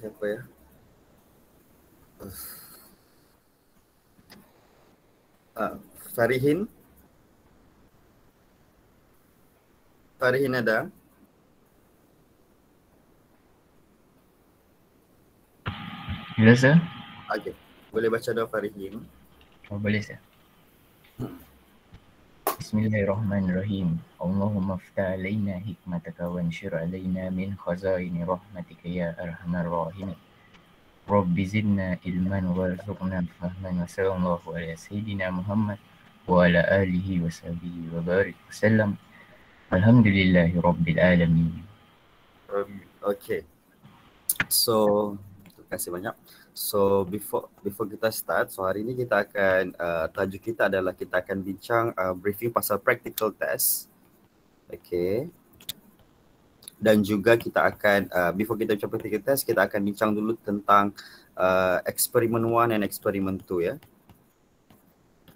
Siapa ya? Farihin. Farihin ada? Bila sir? Okay. Boleh baca doa Farihin? Oh, boleh sir. Bismillahirrahmanirrahim. Allahumma ftah alaina hikmataka wa anshur alaina min khazaini rahmatika ya arhamar rahimin. Rabbi zidna ilman warzuqna fahman wa sallallahu ala sayyidina Muhammad wa ala alihi wa sahbihi wa barik wa sallam. Alhamdulillahi rabbil alamin. Okay. So, terima kasih banyak. So, before kita start, so hari ini kita akan, tajuk kita adalah kita akan bincang briefing pasal practical test. Okay. Dan juga kita akan, before kita bincang practical test, kita akan bincang dulu tentang eksperimen 1 dan eksperimen 2 ya.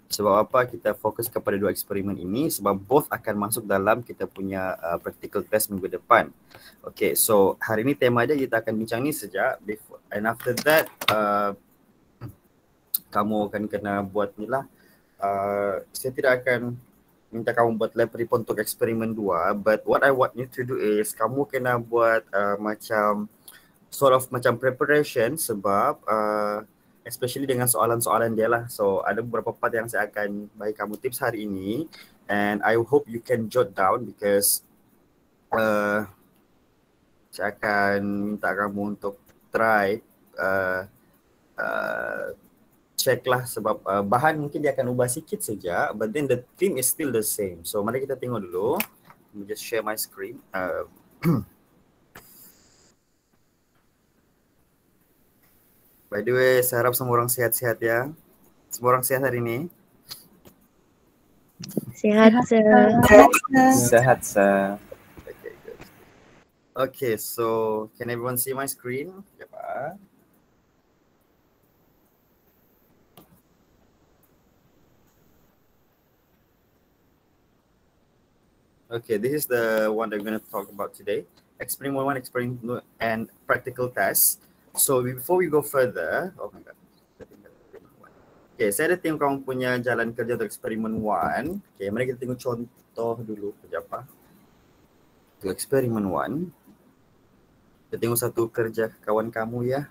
Sebab apa kita fokus kepada dua eksperimen ini? Sebab both akan masuk dalam kita punya practical test minggu depan. Okay, so hari ini tema dia kita akan bincang ni sejak before, and after that kamu akan kena buat ni lah. Saya tidak akan minta kamu buat lab report untuk eksperimen 2, but what I want you to do is kamu kena buat macam sort of macam preparation sebab especially dengan soalan-soalan dia lah. So ada beberapa part yang saya akan bagi kamu tips hari ini, and I hope you can jot down because saya akan minta kamu untuk try check lah sebab bahan mungkin dia akan ubah sikit saja, but then the theme is still the same. So mari kita tengok dulu. Let me just share my screen. By the way, saya harap semua orang sehat-sehat ya. Semua orang sehat hari ini? Sehat, sir. Sehat sir. Okay, good. Okay, so can everyone see my screen? Cepat. Okay, this is the one that we're going to talk about today. Experiment 1, experiment 2, and practical test. So before we go further, oh my god. Okay, saya ada tengok kamu punya jalan kerja untuk eksperimen 1. Okay, mari kita tengok contoh dulu kejap. Untuk eksperimen 1. Kita tengok satu kerja kawan kamu ya.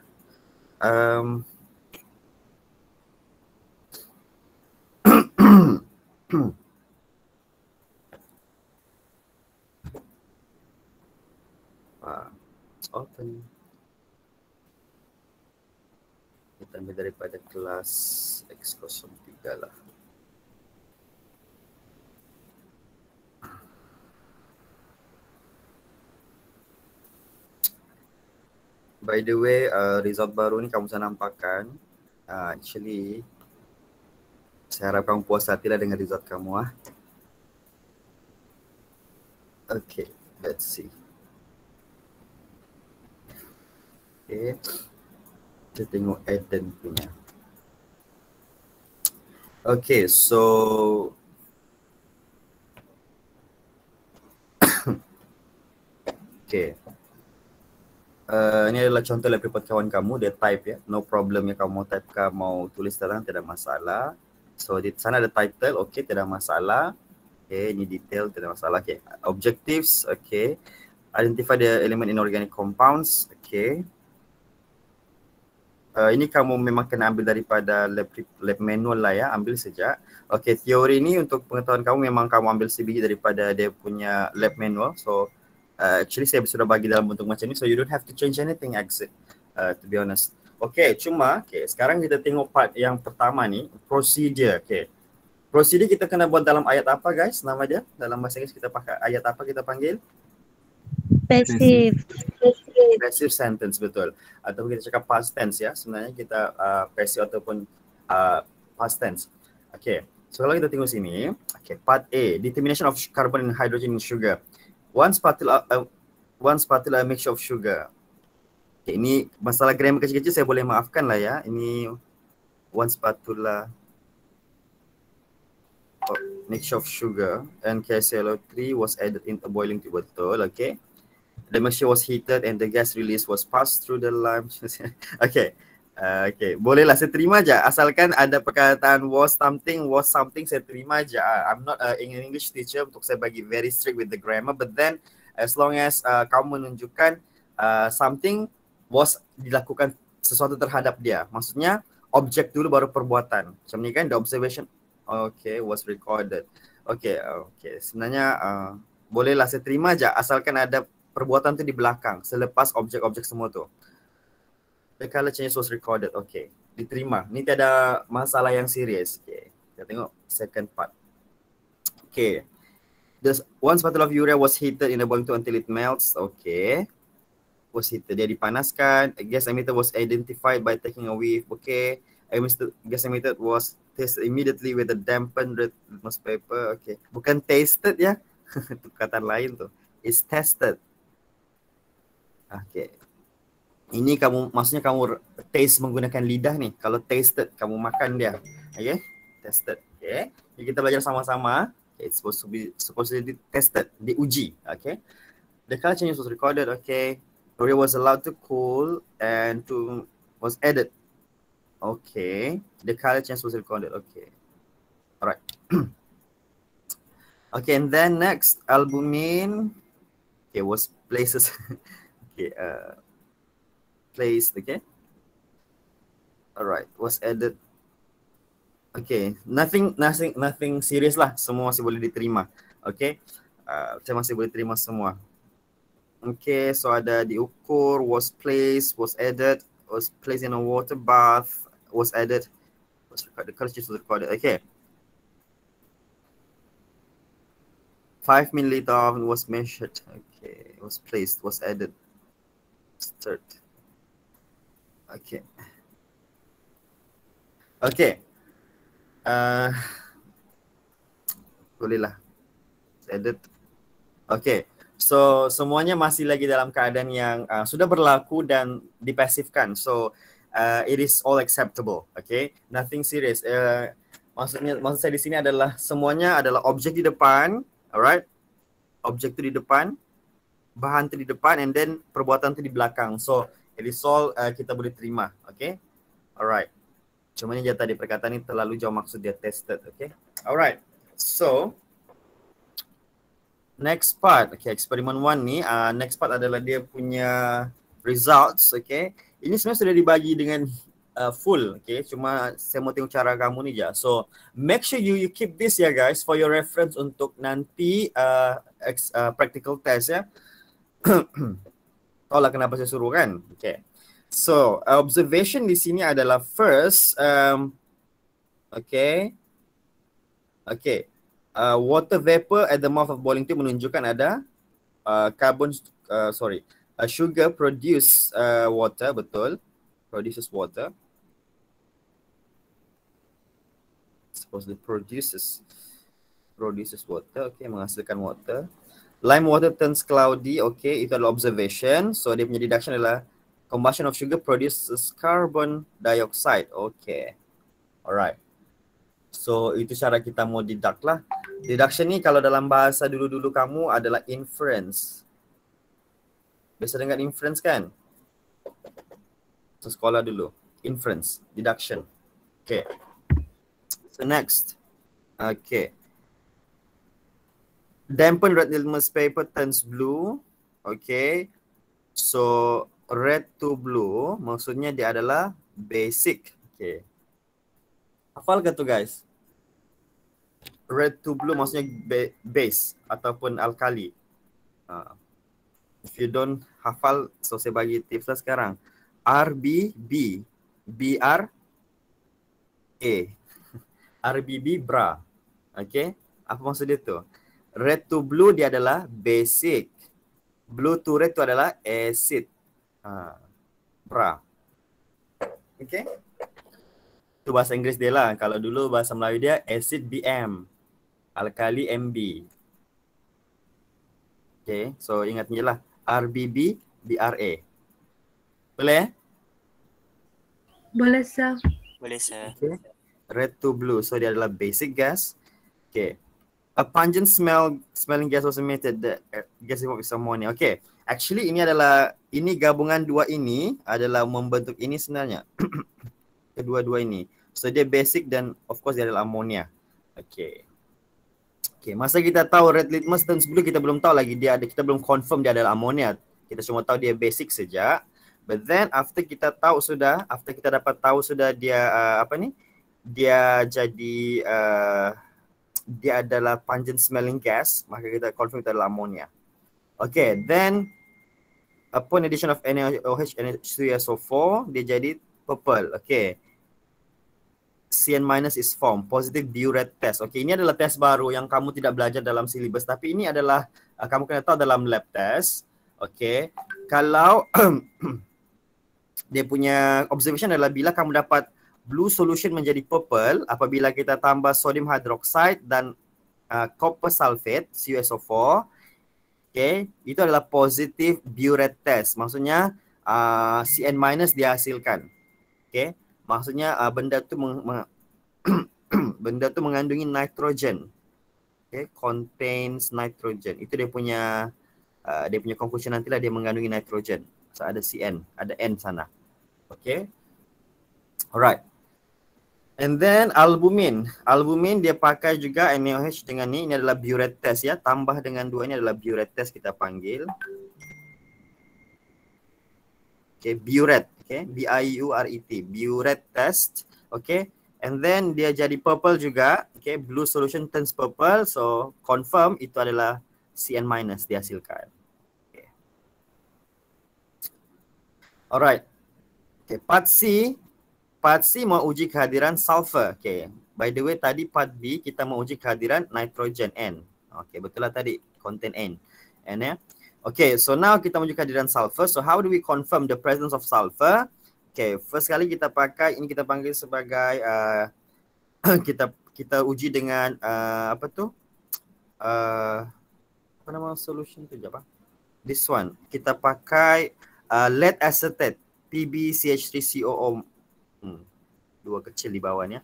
Open. Kita ambil daripada kelas X03 lah. By the way, result baru ni kamu bisa nampakkan. Actually, saya harap kamu puas hati lah dengan result kamu . Okay, let's see. Okay, kita tengok Eden punya. Okay, so okay. Ini adalah contoh lab report kawan kamu, dia type ya, no problem ya, kamu mau type ke mau tulis terang tidak masalah. So di sana ada title, okay, tidak masalah. Okay, ini detail, tidak masalah. Okay, objectives, okay. Identify the element inorganic compounds, okay. Ini kamu memang kena ambil daripada lab manual lah ya, ambil saja. Okay, teori ni untuk pengetahuan kamu memang kamu ambil sebiji daripada dia punya lab manual. So actually saya sudah bagi dalam bentuk macam ni, so you don't have to change anything actually, to be honest. Okay, cuma sekarang kita tengok part yang pertama ni, procedure. Okay, procedure kita kena buat dalam ayat apa guys, nama dia? Dalam bahasa Inggeris kita pakai ayat apa kita panggil? Passive. Passive sentence, betul. Ataupun kita cakap past tense ya, sebenarnya kita passive ataupun past tense. Okay, so kalau kita tengok sini, okay, part A, determination of carbon and hydrogen in sugar. One spatula a mixture of sugar. Okay, ini masalah grammar kecil-kecil saya boleh maafkan lah ya. Ini one spatula mixture of sugar and KClO3 was added in a boiling tube, betul, okay. The mixture was heated and the gas release was passed through the lime. Okay. Okay, bolehlah saya terima je asalkan ada perkataan was something saya terima je. I'm not an English teacher untuk saya bagi very strict with the grammar, but then as long as kamu menunjukkan something was dilakukan sesuatu terhadap dia. Maksudnya objek dulu baru perbuatan. Macam ni kan, the observation okay was recorded. Okay, sebenarnya bolehlah saya terima je asalkan ada perbuatan tu di belakang selepas objek-objek semua tu. The color change was recorded. Okay, diterima. Ni tiada masalah yang serius. Okay, kita tengok second part. Okay, one bottle of urea was heated in a boiling until it melts. Okay, was heated. Dia dipanaskan. A gas emitter was identified by taking a whiff. Okay, gas emitter was tasted immediately with a dampened red litmus paper. Okay, bukan tasted ya. Itu kata lain tu. It's tested. Okay. Ini maksudnya kamu taste menggunakan lidah ni. Kalau tasted, kamu makan dia. Okay, tested. Okay, jadi kita belajar sama-sama. Okay, it's supposed to be tested, diuji. Okay, the color change was recorded. Okay, urea was allowed to cool and was added. Okay, the color change was recorded. Okay, alright. Okay, and then next, albumin. Okay, was places. Okay, placed, okay. Alright, was added. Okay, nothing serious lah. Semua masih boleh diterima. Okay, saya masih boleh terima semua. Okay, so ada diukur, was placed, was added, was placed in a water bath, was added, was recorded, the color change was recorded. Okay. 5 milliliter was measured. Okay, was placed, was added, stirred. Okay. Okay. Bolehlah. Edit. Okay. So semuanya masih lagi dalam keadaan yang sudah berlaku dan dipasifkan. So it is all acceptable. Okay. Nothing serious. Maksud saya di sini adalah semuanya adalah objek di depan. Alright. Objek itu di depan. Bahan itu di depan and then perbuatan itu di belakang. So it is all kita boleh terima. Okay. Alright. Cuma ni je tadi perkataan ni terlalu jauh maksud dia tested. Okay. Alright. So next part. Okay. Eksperimen 1 ni. Next part adalah dia punya results. Okay. Ini sebenarnya sudah dibagi dengan full. Okay. Cuma saya mau tengok cara kamu ni je. So make sure you keep this ya guys for your reference untuk nanti practical test ya. Tahu lah kenapa saya suruh kan? Okay. So, observation di sini adalah first, okay. Water vapor at the mouth of boiling tube menunjukkan ada sugar produce water, betul. Produces water. Supposedly produces water, okay, menghasilkan water. Lime water turns cloudy. Okay, itu adalah observation. So dia punya deduction adalah combustion of sugar produces carbon dioxide. Okay, alright. So itu cara kita mau deduct lah. Deduction ni kalau dalam bahasa dulu-dulu kamu adalah inference. Biasa dengar inference kan? So sekolah dulu. Inference, deduction. Okay. So next. Okay. Dampened red litmus paper turns blue. Okay. So red to blue maksudnya dia adalah basic. Okay. Hafal ke tu guys? Red to blue maksudnya base ataupun alkali. If you don't hafal, so saya bagi tips lah sekarang. RBB, BRA. RBB bra. Okay. Apa maksud dia tu? Red to blue dia adalah basic. Blue to red tu adalah acid. Bra. Okay. Itu bahasa Inggeris dia lah. Kalau dulu bahasa Melayu dia acid BM. Alkali MB. Okay. So ingat je lah. RBB BRA. Boleh? Boleh sir. Boleh sir. Okay. Red to blue. So dia adalah basic gas. Okay. A pungent smelling gas was emitted. The gas evolved with ammonia. Okay. Actually ini gabungan dua ini adalah membentuk ini sebenarnya. Kedua-dua ini. So dia basic dan of course dia adalah amonia. Okay. Okay, masa kita tahu red litmus test blue kita belum tahu lagi kita belum confirm dia adalah amonia. Kita cuma tahu dia basic saja. But then after kita dapat tahu sudah dia dia jadi dia adalah pungent smelling gas, maka kita confirm itu adalah amonia. Okay, then upon addition of NaOH and H2SO4, dia jadi purple. Okay. CN- is formed, positive biuret test. Okay, ini adalah test baru yang kamu tidak belajar dalam syllabus, tapi ini adalah kamu kena tahu dalam lab test. Okay, kalau dia punya observation adalah bila kamu dapat blue solution menjadi purple apabila kita tambah sodium hydroxide dan copper sulfate, CuSO4. Okay, itu adalah positive biuret test. Maksudnya CN- dihasilkan. Okay, maksudnya benda tu benda tu mengandungi nitrogen. Okay, contains nitrogen. Itu dia punya conclusion nantilah dia mengandungi nitrogen. So ada CN, ada N sana. Okay. Alright. And then albumin. Albumin dia pakai juga NaOH dengan ni. Ini adalah biuret test ya. Tambah dengan dua ini adalah biuret test kita panggil. Okay, biuret. Okay, BIURET. Biuret test. Okay. And then dia jadi purple juga. Okay, blue solution turns purple. So confirm itu adalah CN- dihasilkan. Okay. Alright. Okay, part C mau uji kehadiran sulfur. Okay. By the way, tadi part B kita mau uji kehadiran nitrogen N. Okay, betul lah tadi. Contain N. N ya. Okay, so now kita mau uji kehadiran sulfur. So how do we confirm the presence of sulfur? Okay, first kali kita pakai, ini kita panggil sebagai, kita uji dengan, apa nama solution tu? Apa? This one. Kita pakai lead acetate, PbCH3COO. Dua kecil di bawahnya.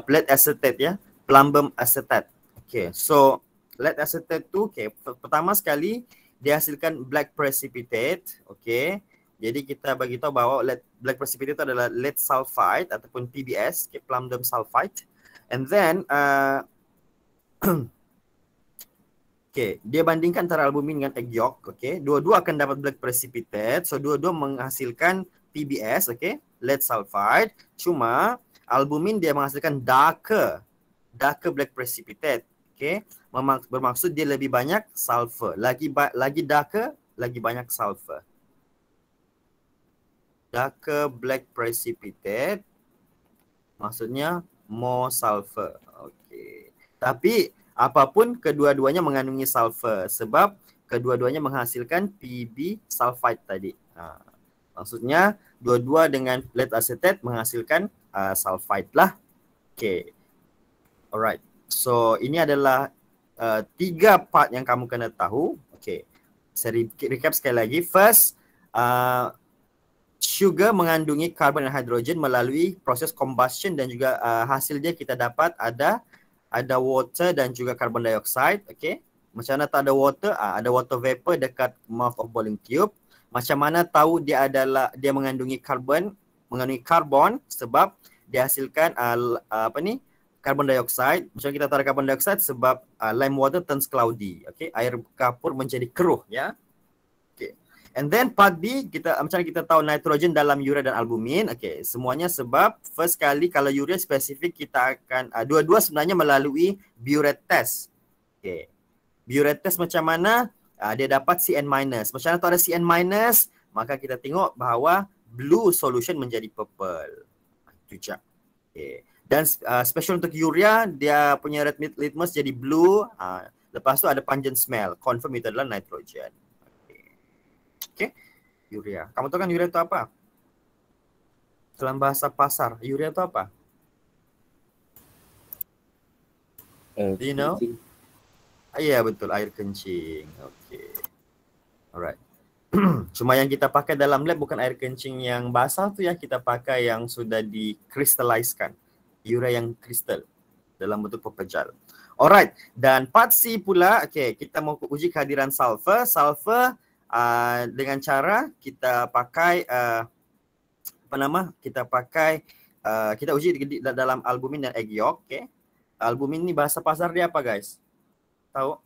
Lead acetate ya, plumbum acetate. Okay, so lead acetate tu, okay, pertama sekali dihasilkan black precipitate. Okay, jadi kita bagi tahu bahwa black precipitate itu adalah lead sulfide ataupun PbS, okay, plumbum sulfide. And then, okay, dia bandingkan antara albumin dengan egg yolk. Okay, dua-dua akan dapat black precipitate. So dua-dua menghasilkan PbS, okay, lead sulfide. Cuma albumin dia menghasilkan darker black precipitate. Okay, bermaksud dia lebih banyak sulfur. Lagi darker, lagi banyak sulfur. Darker black precipitate maksudnya more sulfur. Okay. Tapi apapun kedua-duanya mengandungi sulfur sebab kedua-duanya menghasilkan Pb sulfide tadi. Maksudnya dua-dua dengan lead acetate menghasilkan sulfide lah. Okay. Alright. So ini adalah 3 part yang kamu kena tahu. Okay. Saya recap sekali lagi. First, sugar mengandungi karbon dan hidrogen melalui proses combustion dan juga hasil dia kita dapat ada water dan juga carbon dioxide. Okay. Macam mana tak ada water? Ada water vapor dekat mouth of boiling tube. Macam mana tahu dia mengandungi karbon sebab dihasilkan carbon dioxide. Macam kita tahu carbon dioxide sebab lime water turns cloudy. Okay, air kapur menjadi keruh ya. Okay. And then part B macam kita tahu nitrogen dalam urea dan albumin. Okay, semuanya sebab first kali kalau urea spesifik kita akan dua-dua sebenarnya melalui biuret test. Okay. Biuret test macam mana? Dia dapat CN-. Macam mana tahu ada CN-, maka kita tengok bahawa blue solution menjadi purple. Itu je. Okay. Dan special untuk urea, dia punya red litmus jadi blue. Lepas tu ada pungent smell. Confirm itu adalah nitrogen. Okay. Urea. Kamu tahu kan urea itu apa? Dalam bahasa pasar, urea itu apa? Do you know? Ya, betul. Air kencing. Okay. Alright. Cuma yang kita pakai dalam lab bukan air kencing yang basah tu, yang kita pakai yang sudah dikristaliskan. Urea yang kristal dalam bentuk pepejal. Alright, dan part C pula, okay, kita mau uji kehadiran sulfur. Sulfur dengan cara kita pakai kita uji dalam albumin dan egg yolk. Okay. Albumin ni bahasa pasar dia apa guys? Tahu?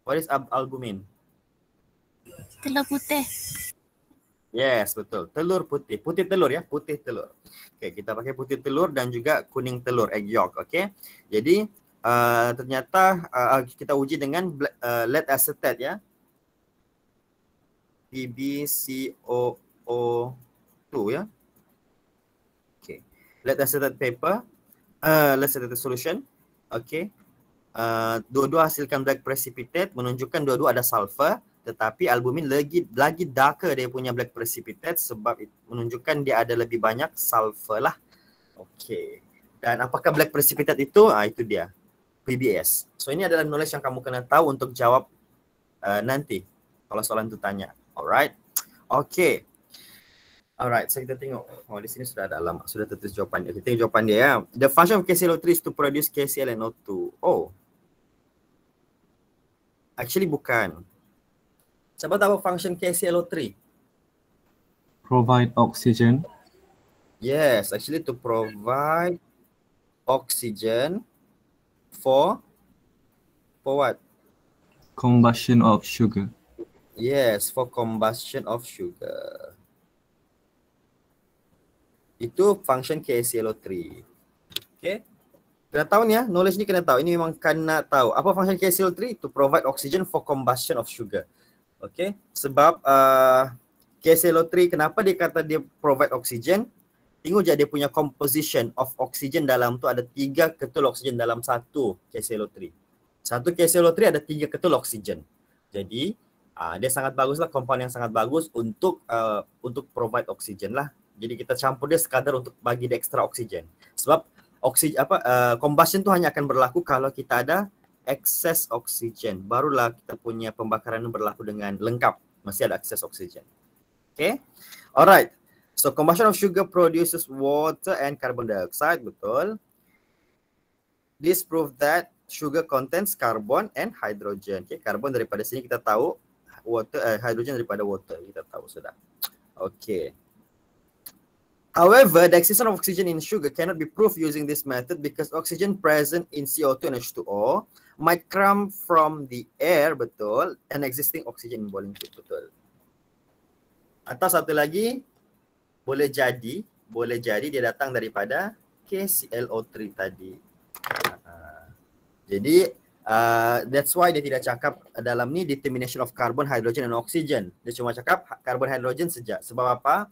What is albumin? Telur putih. Yes, betul. Telur putih. Putih telur ya, putih telur. Okay, kita pakai putih telur dan juga kuning telur, egg yolk. Okay. Jadi ternyata kita uji dengan lead acetate ya. PbCOO2 ya. Okay. Lead acetate paper, lead acetate solution. Okay. Dua-dua hasilkan black precipitate, menunjukkan dua-dua ada sulfur. Tetapi albumin lagi darker dia punya black precipitate sebab menunjukkan dia ada lebih banyak sulfur lah. Okey. Dan apakah black precipitate itu? Itu dia. PBS. So ini adalah knowledge yang kamu kena tahu untuk jawab nanti kalau soalan itu tanya. Alright. Okey. Alright, so kita tengok. Oh, di sini sudah ada alamat, sudah tertulis jawapan dia. Kita tengok jawapan dia ya. The function of KClO3 is to produce KClNO2. Oh. Actually bukan. Siapa tahu function KClO3? Provide oxygen. Yes, actually to provide oxygen for what? Combustion of sugar. Yes, for combustion of sugar. Itu function KClO3. Okay. Kena tahu ni ya, knowledge ni kena tahu. Ini memang kena tahu. Apa function KClO3? To provide oxygen for combustion of sugar. Okay, sebab KClO3 kenapa dia kata dia provide oxygen? Tengok je dia punya composition of oxygen dalam tu ada 3 ketul oxygen dalam satu KClO3. Satu KClO3 ada 3 ketul oxygen. Jadi dia sangat baguslah, compound yang sangat bagus untuk provide oxygen lah. Jadi kita campur dia sekadar untuk bagi dia extra oxygen. Sebab combustion tu hanya akan berlaku kalau kita ada excess oxygen, barulah kita punya pembakaran berlaku dengan lengkap, masih ada excess oxygen. Okay, alright. So combustion of sugar produces water and carbon dioxide, betul. This prove that sugar contains carbon and hydrogen. Okay, carbon daripada sini kita tahu, hydrogen daripada water kita tahu sudah. Okay. However, the existence of oxygen in sugar cannot be proved using this method because oxygen present in CO2 and H2O might come from the air, betul, and existing oxygen in boiling tube, betul. Atau satu lagi, boleh jadi dia datang daripada KClO3 tadi. Jadi, that's why dia tidak cakap dalam ni determination of carbon, hydrogen, and oxygen. Dia cuma cakap carbon, hydrogen saja. Sebab apa?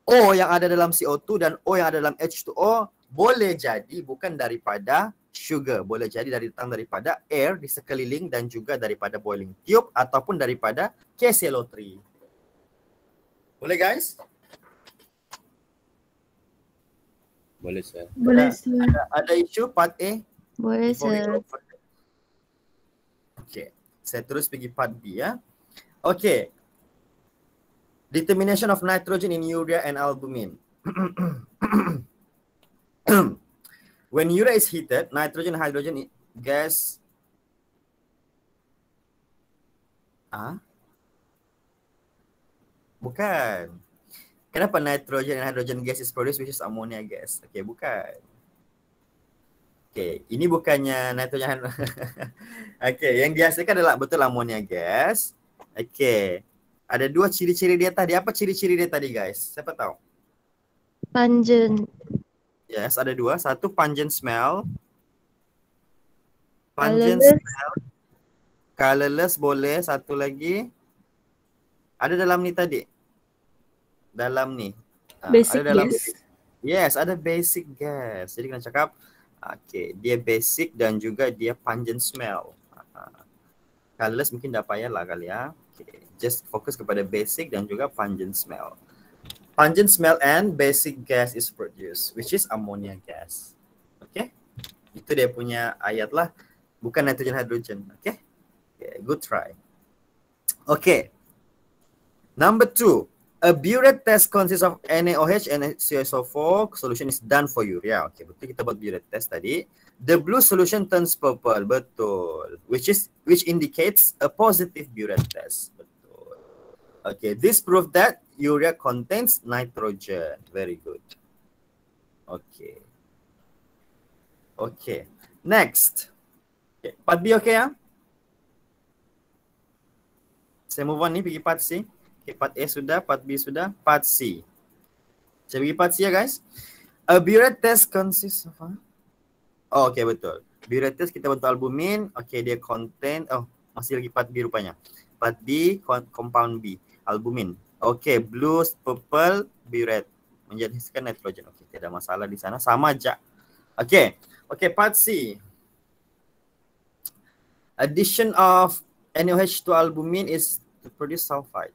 O yang ada dalam CO2 dan O yang ada dalam H2O boleh jadi bukan daripada sugar, boleh jadi datang daripada air di sekeliling dan juga daripada boiling tube ataupun daripada KClO3. Boleh guys? Boleh sir. Boleh sir. Ada isu part A? Boleh sir. Okay, saya terus pergi part B ya. Okay. Determination of nitrogen in urea and albumin. When urea is heated, nitrogen and hydrogen gas bukan. Kenapa nitrogen and hydrogen gas is produced which is ammonia gas? Okay, bukan. Okay, ini bukannya nitrogen. Okay, yang dihasilkan adalah betul ammonia gas. Okay. Ada 2 ciri-ciri dia tadi. Apa ciri-ciri dia tadi guys? Siapa tahu? Pungent. Yes, ada 2. Satu pungent smell. Colorless boleh. Satu lagi. Ada dalam ni tadi. Dalam ni. Basic ada dalam gas. Yes, ada basic gas. Jadi kena cakap, okay, dia basic dan juga dia pungent smell. Colorless mungkin dah payah lah kali ya. Okay. Just fokus kepada basic dan juga pungent smell. Pungent smell and basic gas is produced, which is ammonia gas. Okay. Itu dia punya ayat lah. Bukan nitrogen hydrogen. Okay. Okay. Good try. Okay. Number 2. A burette test consists of NaOH and CSO4. Solution is done for urea. Okay. Betul kita buat burette test tadi. The blue solution turns purple. Betul. Which indicates a positive burette test. Betul. Okay, this proves that urea contains nitrogen. Very good. Okay. Okay. Next. Okay. Part B okay ya? Saya move on ni pergi part C. Okay, part A sudah, part B sudah, part C. Saya pergi part C ya guys. A burette test consists of Oh, okay, betul. Burette test kita bentuk albumin. Okay, dia contain, masih lagi part B rupanya. Part B, compound B, albumin. Okay, blue, purple, burette. Menjadikan nitrogen. Okay, tidak ada masalah di sana. Sama aja. Okay, okay, part C. Addition of NaOH to albumin is to produce sulfide.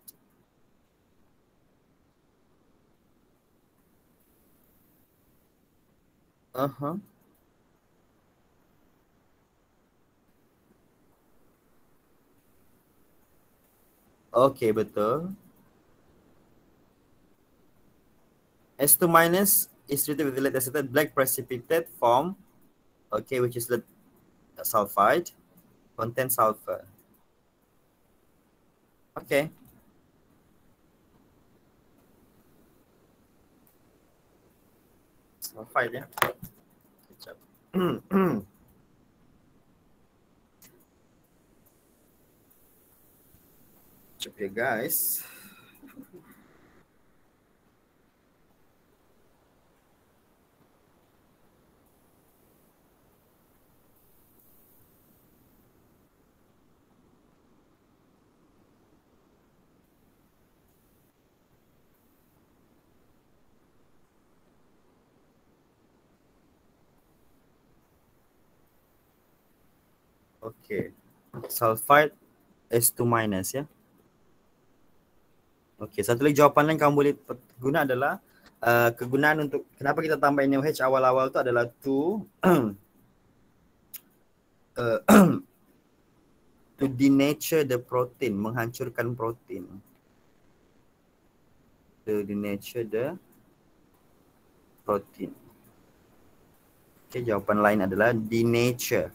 Okay, betul. S2 minus is treated with lead acetate black precipitate form, okay, which is the sulfide, contains sulfur. Okay. Sulfide ya. Kejap. Kejap ya guys. Okay, sulfide S2 minus ya. Okay, satu lagi jawapan lain kamu boleh guna adalah kegunaan untuk kenapa kita tambah NaOH awal-awal tu adalah to to denature the protein, menghancurkan protein. To denature the protein. Okay, jawapan lain adalah denature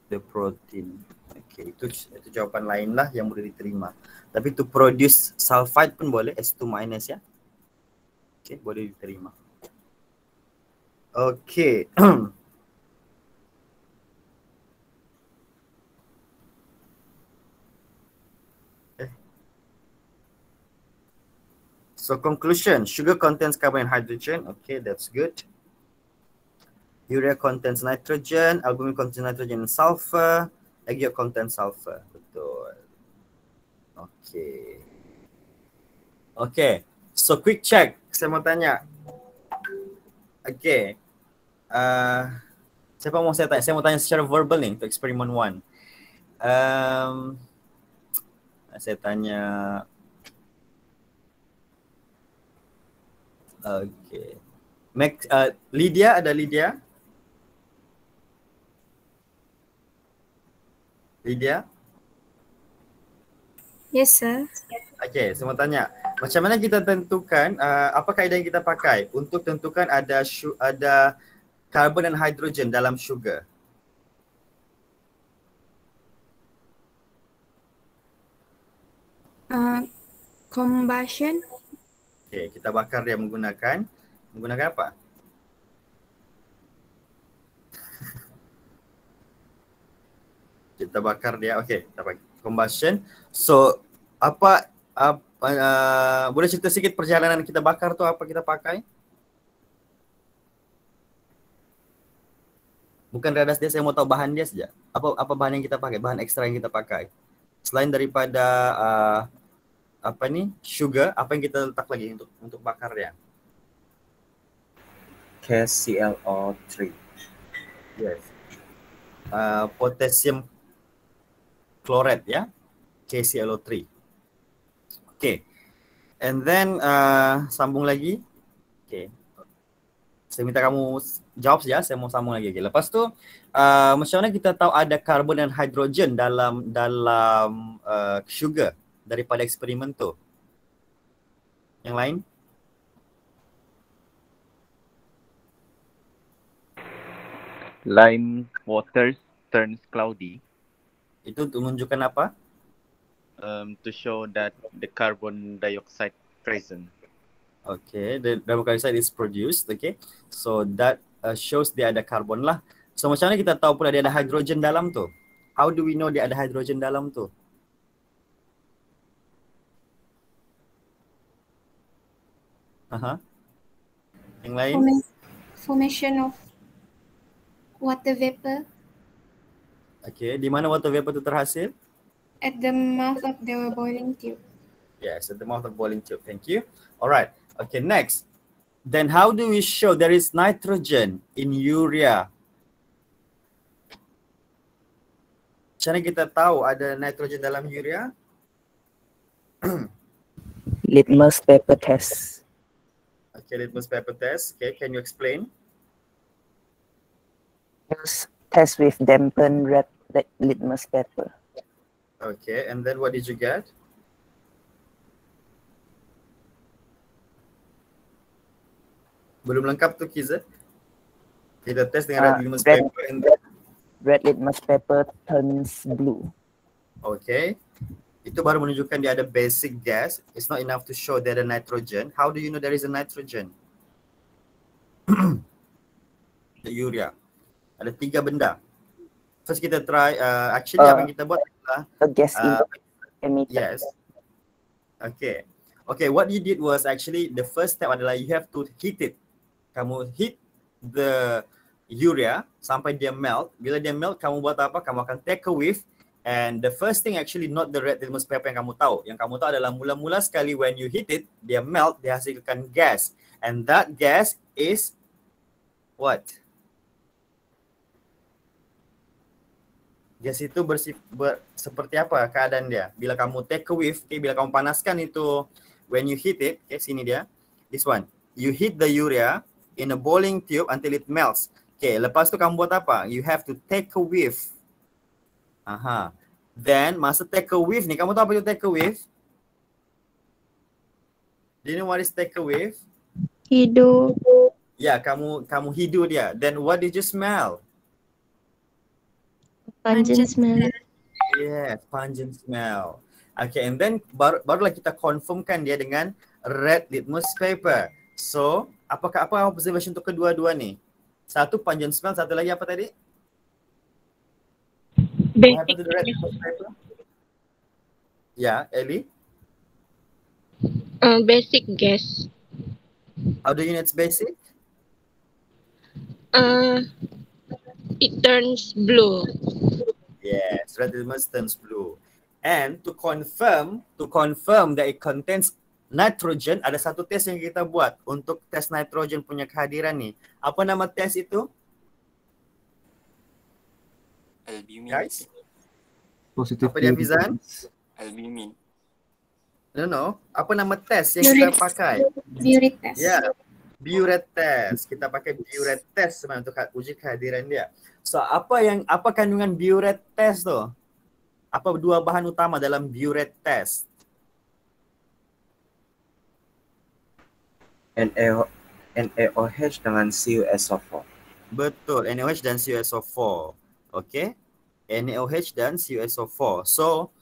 the protein. Okay, itu jawapan lain lah yang boleh diterima. Tapi to produce sulfide pun boleh, S2 minus ya. Okay, boleh diterima. Okay. So conclusion, sugar contains carbon and hydrogen. Okay, that's good. Urea contains nitrogen, albumin contains nitrogen and sulfur, egg yolk contains sulfur. Betul. Okay. Okay. So quick check. Saya mau tanya. Okay. Siapa mau saya tanya? Saya mau tanya secara verbal nih untuk eksperimen 1. Saya tanya. Okay. Lydia, ada Lydia? Lydia? Yes, sir. Okay, saya mau tanya. Macam mana kita tentukan, apa kaedah yang kita pakai untuk tentukan ada carbon dan hydrogen dalam sugar? Combustion. Okay, kita bakar dia menggunakan apa? Kita bakar dia, okay, kita pakai combustion. So, boleh cerita sedikit perjalanan kita bakar tu apa kita pakai? Bukan radas dia, saya mau tahu bahan dia saja. Apa bahan yang kita pakai, bahan ekstra yang kita pakai. Selain daripada sugar, apa yang kita letak lagi untuk bakar dia? KClO3. Yes. Potassium chloride ya, KClO3. Okay. And then sambung lagi. Okay. Saya minta kamu jawab saja, saya mau sambung lagi. Okay. Lepas tu macam mana kita tahu ada karbon dan hidrogen dalam sugar daripada eksperimen tu? Yang lain? Lime water turns cloudy. Itu untuk menunjukkan apa? To show that the carbon dioxide present. Okay, the carbon dioxide is produced. Okay, so that shows dia ada karbon lah. So macam mana kita tahu pula dia ada hidrogen dalam tu? How do we know dia ada hidrogen dalam tu? Yang lain? Formation of water vapor Okay, di mana water vapor tu terhasil? at the mouth of the boiling tube. Yes, at the mouth of boiling tube. Thank you. Alright. Okay, next. Then how do we show there is nitrogen in urea? Macam mana kita tahu ada nitrogen dalam urea? Litmus paper test. Okay, litmus paper test. Okay, can you explain? Use test with dampened red litmus paper. Okay, and then what did you get? Belum lengkap tu Kiza. Kita test dengan red litmus paper. Red litmus paper turns blue. Okay. Itu baru menunjukkan dia ada basic gas. It's not enough to show there ada nitrogen. How do you know there is a nitrogen? The urea. Ada 3 benda. First kita try, actually apa yang kita buat adalah A gas emitter. yes. Okay. Okay, what you did was actually the first step adalah you have to heat it. Kamu heat the urea sampai dia melt. Bila dia melt, kamu buat apa? Kamu akan take a whiff. And the first thing actually not the red litmus paper yang kamu tahu. Yang kamu tahu adalah mula-mula sekali when you heat it, dia melt, dia hasilkan gas. And that gas is what? Gas itu seperti apa keadaan dia? Bila kamu take a whiff, okay, bila kamu panaskan itu, when you heat it, okay, sini dia, this one. You heat the urea in a boiling tube until it melts. Okay, lepas tu kamu buat apa? You have to take a whiff. Then masa take a whiff ni, kamu tahu apa itu take a whiff? Do you know what is take a whiff? Hidup. Ya, kamu hidu dia. Then what did you smell? Pungent smell. Yeah, pungent smell. Okay, and then barulah kita confirmkan dia dengan red litmus paper. So, apa observation untuk kedua-dua ni? Satu pungent smell, satu lagi apa tadi? What happened to the red litmus paper? Yeah, Ellie? Basic gas. How do you know it's basic? It turns blue. Yes, red litmus turns blue. And to confirm that it contains nitrogen, ada satu tes yang kita buat untuk tes nitrogen punya kehadiran ni. Apa nama tes itu? Albumin. Guys? Positive. Apa dia, Fizan? Albumin. No. Apa nama tes yang kita pakai? Biuret test. Ya, biuret test. Kita pakai biuret test sebenarnya untuk uji kehadiran dia. So, apa kandungan biuret test tu? Apa dua bahan utama dalam biuret test? NaOH dengan CuSO4. Betul, NaOH dan CuSO4. Okay, NaOH dan CuSO4. So,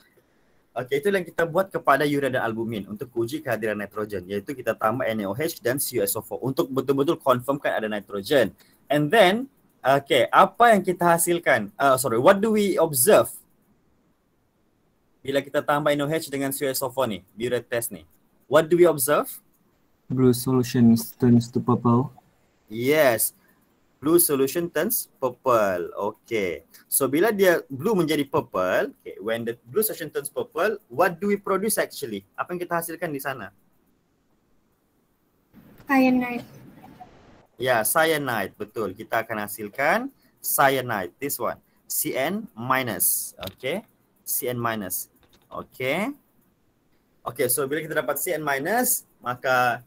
okay, itu yang kita buat kepada urea dan albumin untuk uji kehadiran nitrogen, iaitu kita tambah NaOH dan CuSO4 untuk betul-betul confirmkan ada nitrogen. And then, okay, apa yang kita hasilkan? What do we observe bila kita tambah NaOH dengan CuSO4 ni, biuret test ni? What do we observe? Blue solution turns to purple. Yes. Blue solution turns purple. Okay. So bila dia blue menjadi purple, okay, when the blue solution turns purple, what do we produce actually? Apa yang kita hasilkan di sana? Cyanide. Ya, cyanide. Betul. Kita akan hasilkan cyanide. This one. Cn minus. Okay. Cn minus. Okay. Okay, so bila kita dapat Cn minus, maka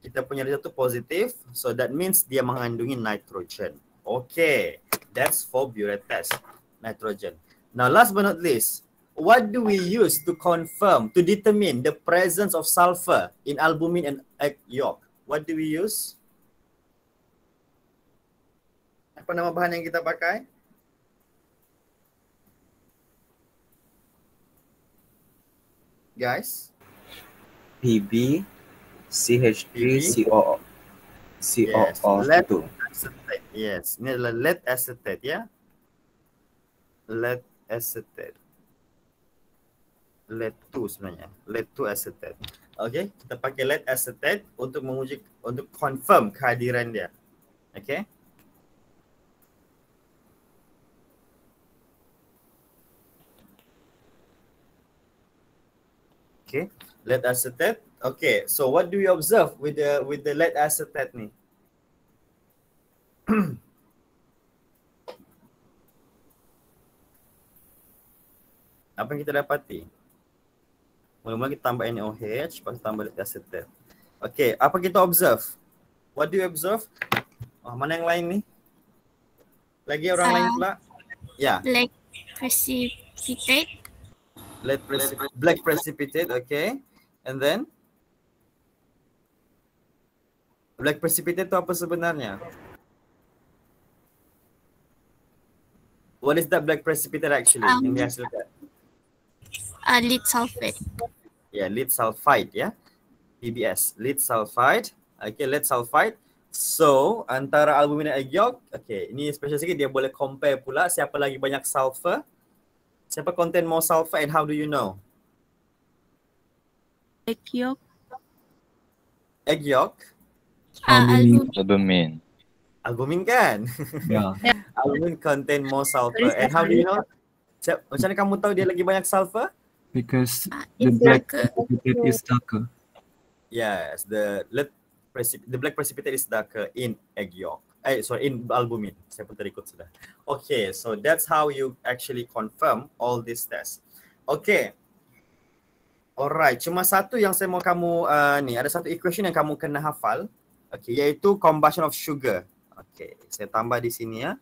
kita punya result tu positif. So that means dia mengandungi nitrogen. Okay, that's for biuret test, nitrogen. Now last but not least, what do we use to confirm, to determine the presence of sulfur in albumin and egg yolk? What do we use? Apa nama bahan yang kita pakai? Guys, PB, CH3, PB. COO. Yes, COO lead itu. acetate. Yes, ini adalah lead acetate ya. Lead acetate. Lead 2 sebenarnya. Lead 2 acetate. Okay, kita pakai lead acetate untuk menguji, untuk confirm kehadiran dia. Okay. Okay, lead acetate. Okay, so what do you observe with the lead acetate ni? Apa yang kita dapati? Mula-mula kita tambah NaOH, lepas tambah lead acetate. Okay, apa kita observe? What do you observe? Oh, mana yang lain ni? Lagi orang lain pula? Ya. Black precipitate. Black precipitate, okay. And then? Black precipitate itu apa sebenarnya? What is that black precipitate actually? Yang dihasilkan? Lead sulfate. Yeah, lead sulfide ya. PBS, lead sulfide. Okay, lead sulfide. So, antara albumin dan egg yolk, okay, ini special sikit, dia boleh compare pula siapa lagi banyak sulfur. Siapa contain more sulfur and how do you know? Egg yolk. Egg yolk? Albumin. Albumin kan? Yeah. Albumin contain more sulfur. And how do you know? Macam mana kamu tahu dia lagi banyak sulfur? Because the black precipitate is darker. Yes, the black precipitate is darker in egg yolk. In albumin. Saya pun terikut sudah. Okay, so that's how you actually confirm all these tests. Okay. Alright, cuma satu yang saya mau kamu ni, ada satu equation yang kamu kena hafal. Okay, iaitu combustion of sugar. Okay, saya tambah di sini ya.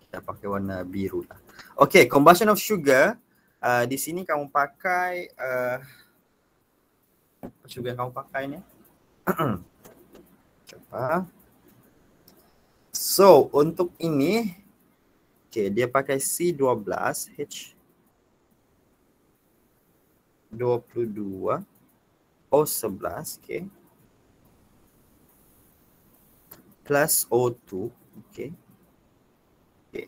Kita pakai warna biru lah. Okay, combustion of sugar. Di sini kamu pakai apa sugar yang kamu pakai ni? Coba. So, untuk ini, okay, dia pakai C12H22 O11, okay. Plus O2, okay. Okay.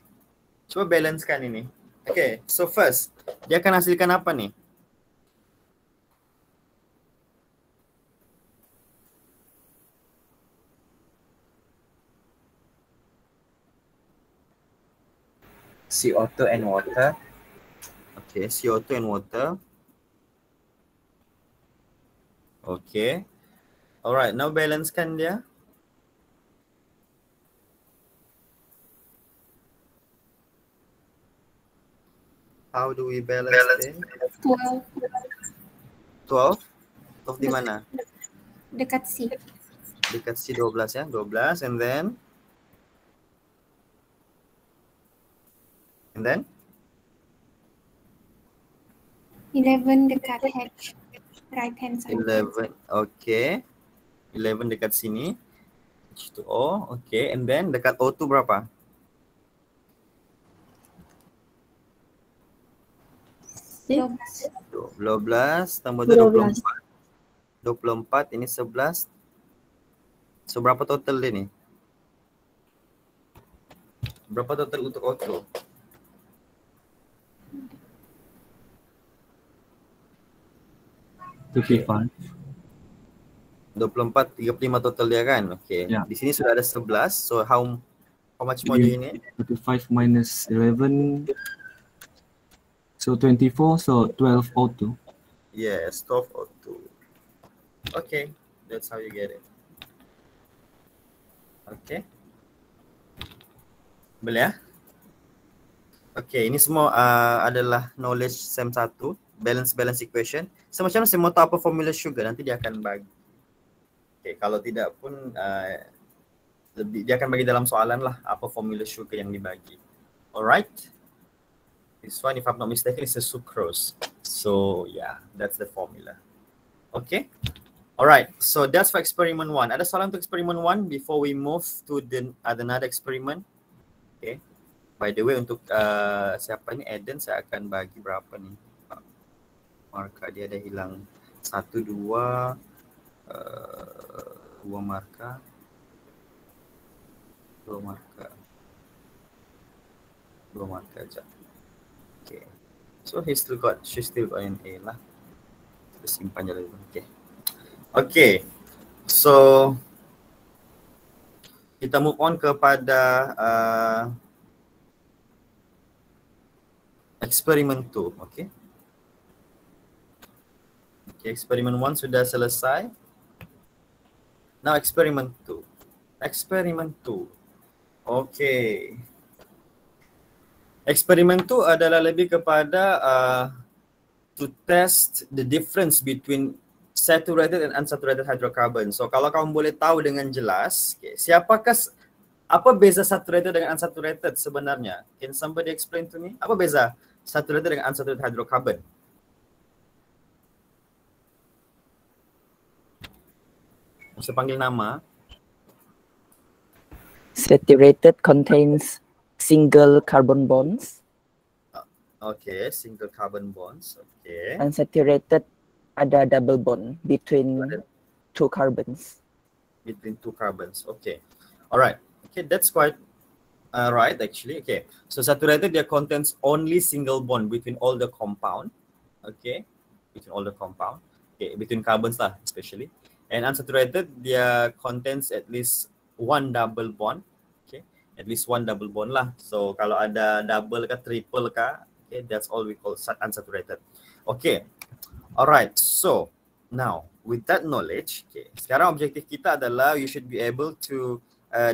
Cuba balancekan ini. Okay, so first, dia akan hasilkan apa ni? CO2 and water. Okay, CO2 and water. Okay. Alright, now balancekan dia. How do we balance it? 12. 12? 12 di mana? Dekat C. Dekat C 12 ya, 12 and then 11 dekat H. Right hand side. 11, okay. 11 dekat sini. H2O, okay. And then dekat O2 berapa? 12 tambah 24. 24 ini 11. So berapa total dia ni? Berapa total untuk O2? Okay. 24, 35 total dia kan? Okay. Yeah. Di sini sudah ada 11. So how much more do you need? 35 minus 11. So 24, so 12 O2. Yes, 12 O2. Okay, that's how you get it. Okay. Boleh ya? Okay, ini semua adalah knowledge SEM 1, balance equation. So macam mana saya mau tahu apa formula sugar, nanti dia akan bagi. Okay, kalau tidak pun dia akan bagi dalam soalan lah apa formula sugar yang dibagi. Alright. This one, if I'm not mistaken, is a sucrose. So yeah, that's the formula. Okay. Alright, so that's for experiment 1. Ada soalan untuk experiment 1 before we move to the another experiment? Okay. By the way, untuk siapa ni Eden, saya akan bagi berapa ni? Markah dia ada hilang 1, 2, 2 markah. 2 markah. 2 markah aja. Okay. So she still got an A lah. Kita simpan je dulu. Okay. Okay. So kita move on kepada eksperimen 2. Okay. Okay, eksperimen 1 sudah selesai. Now eksperimen 2. Eksperimen 2. Okay. Eksperimen 2 adalah lebih kepada to test the difference between saturated and unsaturated hydrocarbon. So kalau kamu boleh tahu dengan jelas, okay, apa beza saturated dengan unsaturated sebenarnya? Can somebody explain to me? Apa beza saturated dengan unsaturated hydrocarbon? Saya panggil nama. Saturated contains single carbon bonds. Okay, single carbon bonds. Okay. Unsaturated ada double bond between two carbons. Between two carbons. Okay. Alright. Okay, that's quite right actually. Okay. So saturated dia contains only single bond between all the compound. Okay. Between all the compound. Okay, between carbons lah especially. And unsaturated dia contains at least one double bond. Okay. At least one double bond lah. So kalau ada double ke triple ke, okay, that's all we call unsaturated. Okay. Alright, so now with that knowledge, okay, sekarang objektif kita adalah you should be able to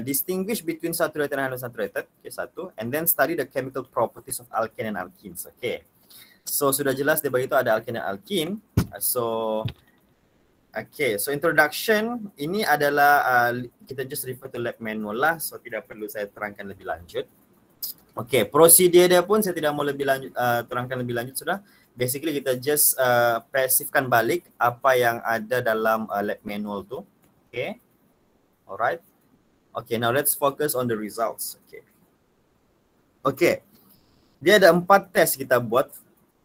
distinguish between saturated and unsaturated, okay, satu, and then study the chemical properties of alkane and alkenes, okay. So sudah jelas di bawah itu ada alkane dan alkene. So okay, so introduction ini adalah kita just refer to lab manual lah, so tidak perlu saya terangkan lebih lanjut. Okay, prosedur dia pun saya tidak mau lebih lanjut terangkan lebih lanjut sudah. Basically kita just pasifkan balik apa yang ada dalam lab manual tu. Okay. Alright. Okay, now let's focus on the results. Okay. Okay. Dia ada 4 test kita buat.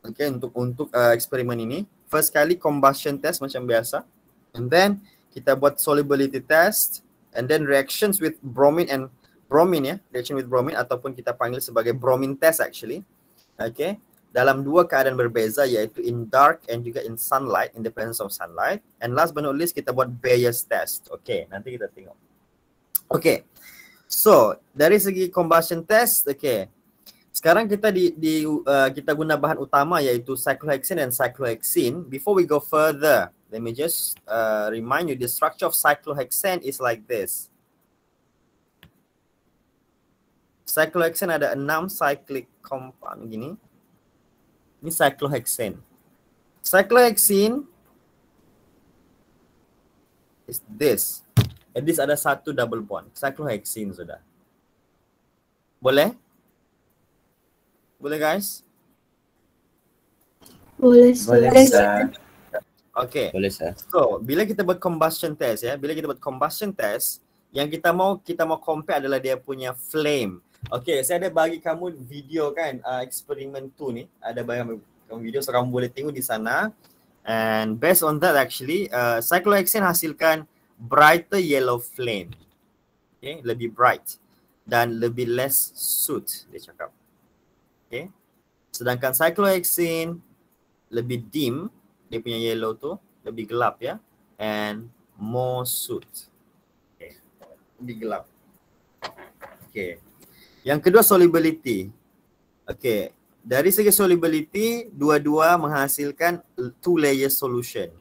Okay, untuk eksperimen ini. First kali combustion test macam biasa. And then kita buat solubility test. And then reactions with bromine ya. Reaction with bromine ataupun kita panggil sebagai bromine test actually. Okay. Dalam 2 keadaan berbeza iaitu in dark and juga in sunlight, in the presence of sunlight. And last but not least kita buat Bayes test. Okay, nanti kita tengok. Okay, so dari segi combustion test, okay. Sekarang kita kita guna bahan utama iaitu cyclohexane dan cyclohexene. Before we go further, let me just remind you the structure of cyclohexane is like this. Cyclohexane ada 6 cyclic compound gini. Ini cyclohexane. Cyclohexene is this. At least ada 1 double bond. Cyclohexene sudah. Boleh? Boleh guys? Boleh, Boleh, sir. Okay. Boleh, sir. So, bila kita buat combustion test ya, bila kita buat combustion test, yang kita mau compare adalah dia punya flame. Okay, saya ada bagi kamu video kan, eksperimen 2 ni. Ada bagi kamu video, so kamu boleh tengok di sana. And based on that actually, cyclohexane hasilkan brighter yellow flame. Okay, lebih bright. Dan lebih less soot, dia cakap. Okay. Sedangkan cyclohexene lebih dim, dia punya yellow tu, lebih gelap ya. And more soot. Okay. Lebih gelap. Okay. Yang kedua solubility. Okay, dari segi solubility dua-dua menghasilkan 2 layer solution.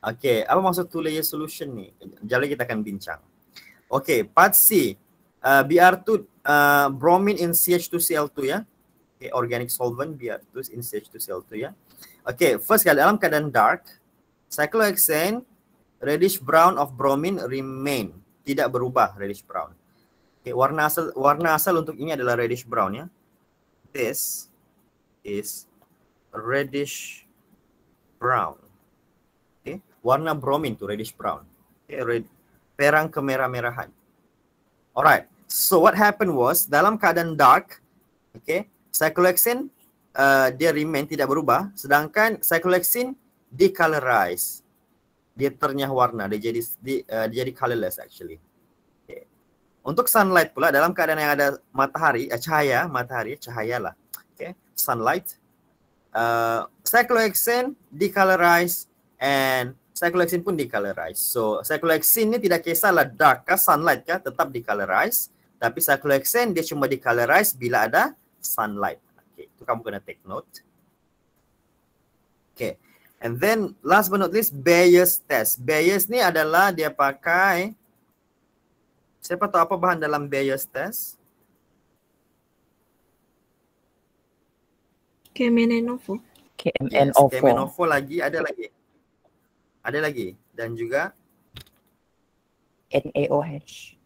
Okay, apa maksud 2 layer solution ni? Jadi kita akan bincang. Okay, part C, Br2 bromine in CH2Cl2 ya. Okay, organic solvent Br2 in CH2Cl2 ya. Okay, first kali dalam keadaan dark, cyclohexane reddish brown of bromine remain, tidak berubah reddish brown. Okay, warna asal untuk ini adalah reddish brown ya. This is reddish brown. Okay, warna bromine tu reddish brown. Okay, perang kemerah-merahan. Alright, so what happened was dalam keadaan dark, okay, cyclohexane dia remain tidak berubah, sedangkan cyclohexene decolorize. Dia ternyah warna, dia jadi colorless actually. Okay. Untuk sunlight pula dalam keadaan yang ada matahari, cahaya lah. Okay, sunlight, cyclohexane decolorize and cyclohexene pun decolorize. So cyclohexene ni tidak kisahlah dark kah sunlight kah, tetap decolorize. Tapi cyclohexane dia cuma decolorize bila ada sunlight. Okay, itu kamu kena take note. Okay, and then last but not least, Bayes test. Bayes ni adalah dia pakai, siapa tahu apa bahan dalam Bayes test? KMNO4. KMNO4. KMNO4 lagi, ada lagi. Dan juga NaOH.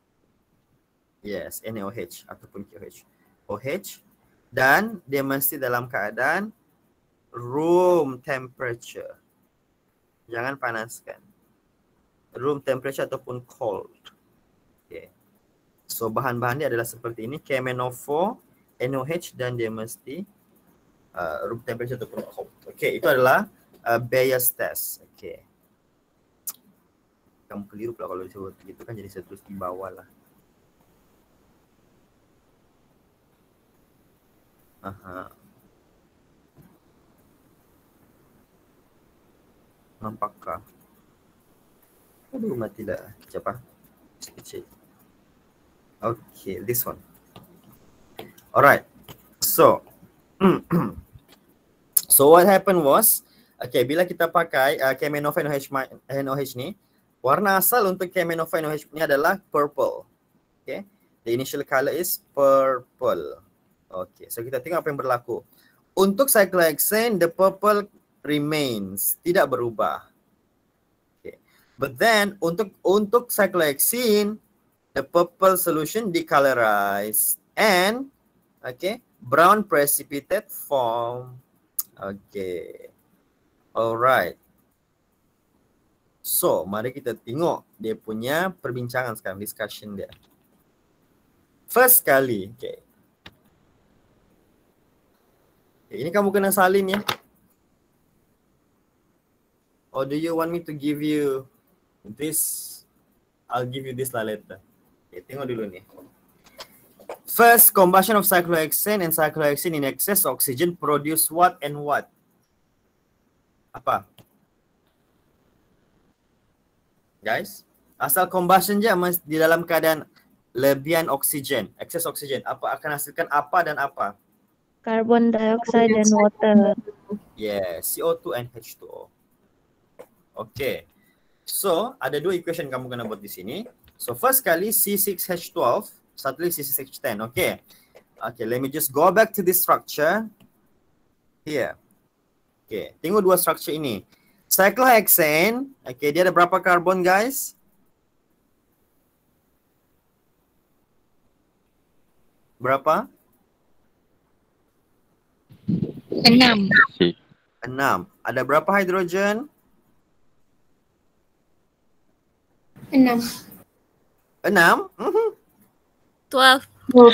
yes, NaOH ataupun KOH. OH, dan dia mesti dalam keadaan room temperature. Jangan panaskan. Room temperature ataupun cold. Okay. So bahan-bahan dia adalah seperti ini, KMNO4, NaOH, dan dia mesti room temperature ataupun cold. Okay, itu adalah Bayes test. Okay. Kamu keliru pula kalau disebut begitu kan, jadi saya tulis di bawah lah. Aha. Nampakkah? Aduh, matilah. Siapa? Kecil. Okay, this one. Alright. So, so what happened was, okay, bila kita pakai KMNO4 NaOH ni, warna asal untuk KMNO4 NaOH ni adalah purple. Okay, the initial color is purple. Okay, so kita tengok apa yang berlaku. Untuk cyclohexane, the purple remains, tidak berubah. Okay, but then untuk cyclohexene, the purple solution decolorize and okay, brown precipitate form. Okay, alright. So, mari kita tengok dia punya perbincangan sekarang, discussion dia. First kali, okay. Ini kamu kena salin ya. Or do you want me to give you this? I'll give you this lah later. Okay, tengok dulu ni. First, combustion of cyclohexane and cyclohexane in excess oxygen produce what and what? Apa? Guys, asal combustion je di dalam keadaan lebihan oksigen, excess oksigen, apa akan hasilkan apa dan apa? Carbon dioxide and water. Yeah, CO2 and H2O. Okay. So, ada dua equation kamu kena buat di sini. So, first kali C6H12, satu lagi C6H10. Okay. Okay, let me just go back to this structure. Here. Okay, tengok dua structure ini. Cyclohexane, okay, dia ada berapa karbon guys? Berapa? 6. 6. Ada berapa hidrogen? 6. 6? 12. 12.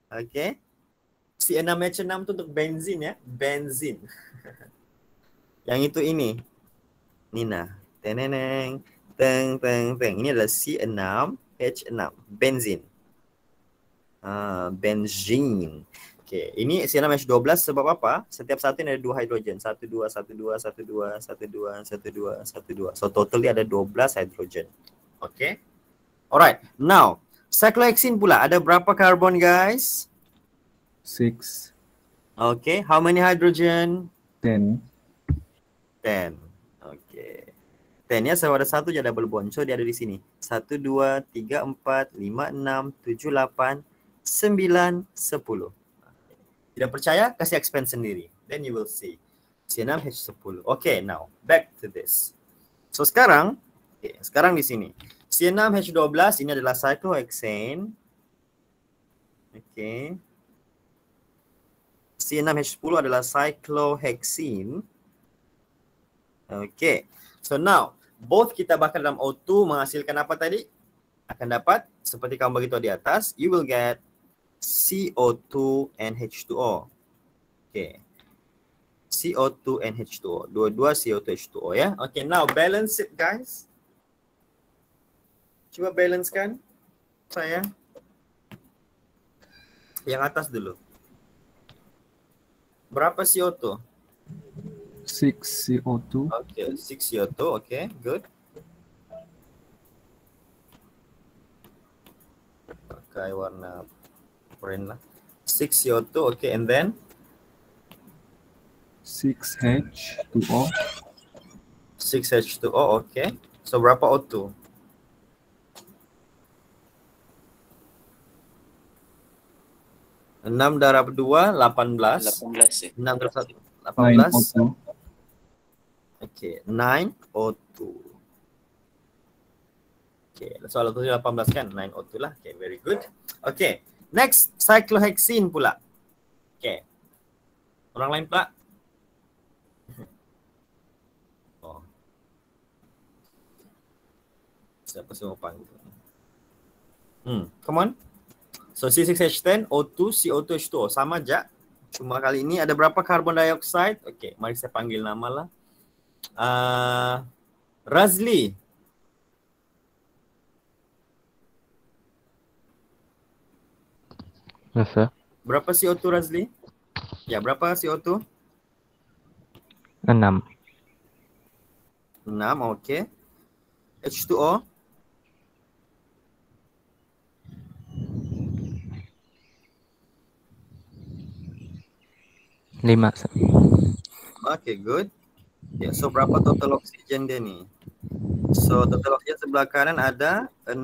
Okay. Si 6H6 tu untuk benzin ya. Benzin. Yang itu ini. Nina. Teneneng. Teng, teng, teng. Ini adalah C6H6. Benzin. Benzin. Okay. Ini C6H12 sebab apa? Setiap satu ini ada 2 hidrogen. 1, 2, 1, 2, 1, 2, 1, 2, 1, 2, 1, 2. So totally ada 12 hidrogen. Okay. Alright. Now, cyclohexene pula ada berapa karbon guys? 6. Okay. How many hydrogen? 10. 10. Okay. 10 ya, sebab ada satu je double bond. So dia ada di sini. 1, 2, 3, 4, 5, 6, 7, 8, 9, 10. Tidak percaya? Kasih expand sendiri. Then you will see. C6H10. Okay, now back to this. So sekarang, okay, sekarang di sini. C6H12 ini adalah cyclohexane. Okay. C6H10 adalah cyclohexene. Okay. So now, both kita bakar dalam O2 menghasilkan apa tadi? Akan dapat, seperti kamu beritahu di atas, you will get CO2 and H2O. Okay. CO2 and H2O. Dua-dua CO2 H2O ya. Okay, now balance it guys. Cuba balance kan saya. Yang atas dulu. Berapa CO2? 6 CO2. Okay, 6 CO2. Okay, good. Pakai warna orange lah. 6 CO2. Okay, and then 6H2O. 6H2O. Okay. So berapa O2? 6 darab 2, 18. 18 ya. 6 darab 1, 9O2. 18. Okay, 9O2. Okay, soal itu 18 kan? 9O2 lah. Okay, very good. Okay, next, cyclohexene pula. Okay. Orang lain pula? Oh. Siapa semua panggil? Come on. So C6H10, O2, CO2, H2O. Sama aja. Cuma kali ini ada berapa karbon dioksida? Oke, mari saya panggil nama lah. Razli. Yes, sir. Berapa CO2 Razli? Ya, berapa CO2? 6. 6, oke. H2O? 5, sir. Oke, good. Ya, so berapa total oksigen dia nih? So total oksigen sebelah kanan ada 6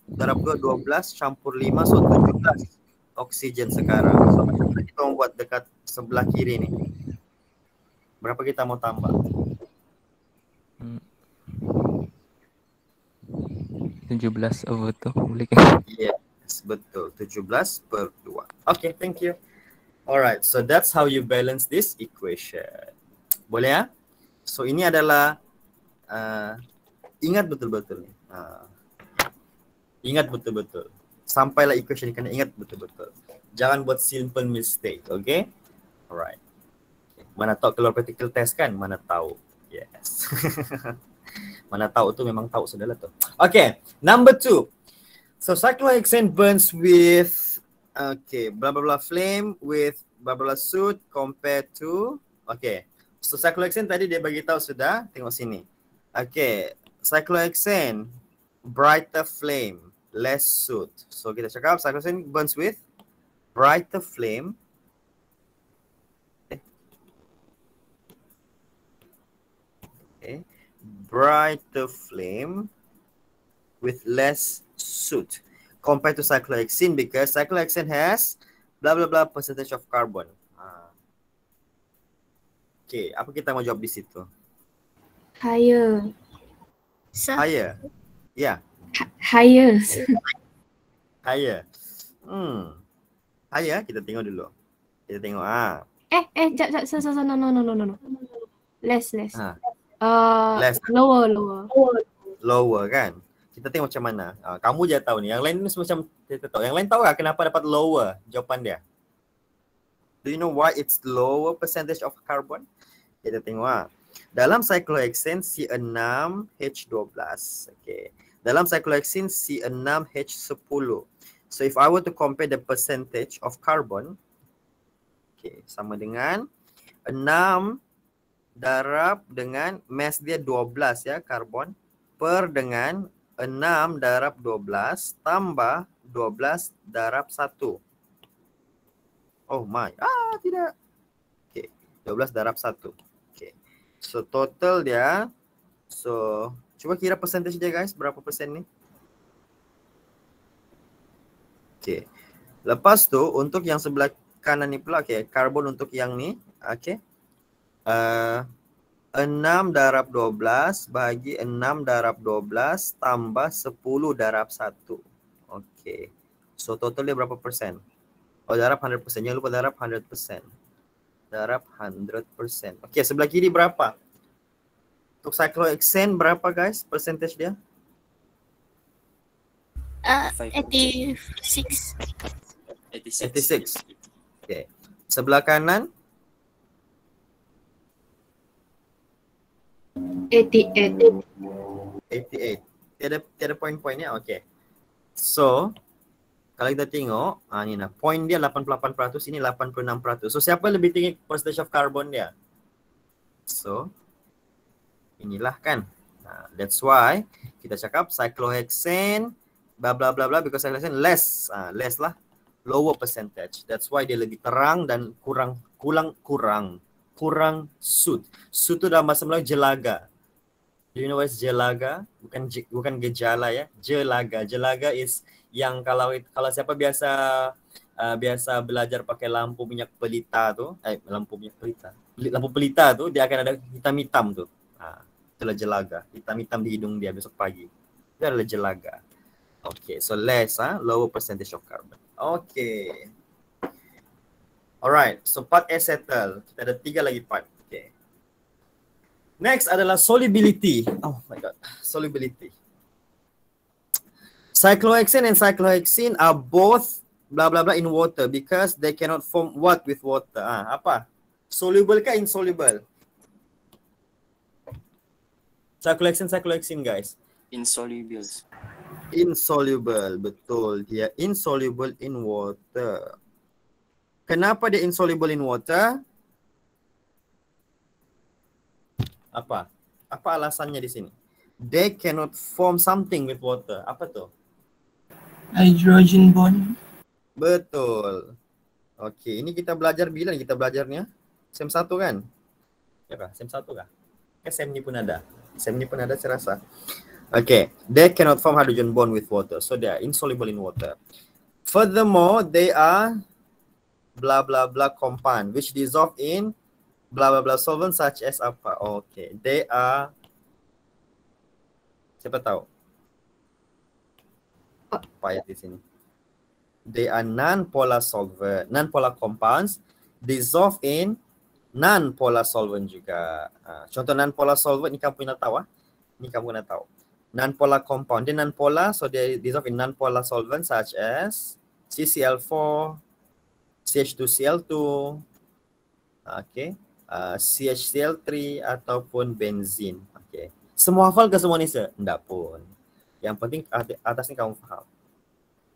darab 2, 12 campur 5, so 17 oksigen sekarang. So kita mau buat dekat sebelah kiri nih. Berapa kita mau tambah? 17 over 2. Boleh Yes, betul. 17 per 2. Okay, thank you. Alright, so that's how you balance this equation. Boleh ya? So ini adalah ingat betul-betul nih. Ingat betul-betul. Sampailah equation kena ingat betul-betul. Jangan buat simple mistake, okay? Alright. Mana tahu keluar practical test kan? Mana tahu. Yes. Mana tahu tu memang tahu sudahlah tu. Okay, number 2. So cyclohexane burns with blah blah blah flame with blah blah soot compared to so cyclohexane tadi dia bagi tahu sudah, tengok sini. Cyclohexane brighter flame, less soot. So kita cakap cyclohexane burns with brighter flame brighter flame with less soot compared to cyclohexane because cyclohexane has blah blah blah percentage of carbon. Okay, apa kita mau jawab di situ? Higher. Higher. Yeah. Higher. Higher. Higher, kita tengok dulu. Kita tengok. No. Less. Less. Lower. Lower kan? Kita tengok macam mana. Kamu je tahu ni. Yang lain ni macam kita tahu. Yang lain tahu tak kenapa dapat lower jawapan dia? Do you know why it's lower percentage of carbon? Kita tengok. Dalam cyclohexane C6H12. Okay. Dalam cyclohexane C6H10. So if I were to compare the percentage of carbon, sama dengan 6 darab dengan mass dia 12 ya, karbon, per dengan 6 darab 12 tambah 12 darab 1. Oh my. Tidak. 12 darab 1. So total dia, so cuba kira percentage dia guys, berapa persen ni? Lepas tu untuk yang sebelah kanan ni pula, karbon untuk yang ni, 6 darab 12 bagi 6 darab 12 tambah 10 darab 1. So total dia berapa persen? Oh, darab 100%. Jangan lupa darab 100%. Darab 100%. Sebelah kiri berapa? Untuk cyclohexane berapa guys percentage dia? 86. 86. Okay. Sebelah kanan 88. 88. Tiada poin-poinnya. Okay. So kalau kita tengok, ni nah, point dia 88%, ini 86%. So siapa lebih tinggi percentage of carbon dia? So inilah kan. That's why kita cakap cyclohexane bla bla bla bla, because cyclohexane less lah, lower percentage. That's why dia lebih terang dan kurang sud. Sud tu dalam bahasa Melayu jelaga. Do you know what is jelaga? Bukan gejala ya. Jelaga. Jelaga is yang kalau siapa biasa belajar pakai lampu minyak pelita tu, lampu pelita tu dia akan ada hitam-hitam tu. Itulah jelaga. Hitam-hitam di hidung dia besok pagi. Itu adalah jelaga. Okay, so less, lower percentage of carbon. Okay. Alright, so part A settle. Kita ada 3 lagi part. Okay. Next adalah solubility. Oh my god, solubility. Cyclohexane and cyclohexene are both blah blah blah in water because they cannot form what with water. Apa? Soluble kah insoluble? Cyclohexene guys. Insoluble. Insoluble, betul. Dia insoluble in water. Kenapa dia insoluble in water? Apa? Apa alasannya di sini? They cannot form something with water. Apa tu? Hydrogen bond. Betul. Okey, ini kita belajar bila kita belajarnya? Sem 1 kan? Ya kah? Sem 1 kah? Sem ni pun ada. Sem ni pun ada saya rasa. Okay, they cannot form hydrogen bond with water. So they are insoluble in water. Furthermore, they are blah blah blah compound which dissolve in blah blah blah solvent such as apa? Okay, they are, siapa tahu? Apa ayat di sini? They are non-polar solvent, non-polar compounds dissolve in non-polar solvent juga. Contoh non-polar solvent ni kamu pernah tahu Ni kamu pernah tahu. Non-polar compound, dia non-polar, so they dissolve in non-polar solvent such as CCl4, CH2Cl2, okay, CHCl3 ataupun benzin. Okay. Semua hafal ke semua ni sir? Enggak pun. Yang penting atas ni kamu faham.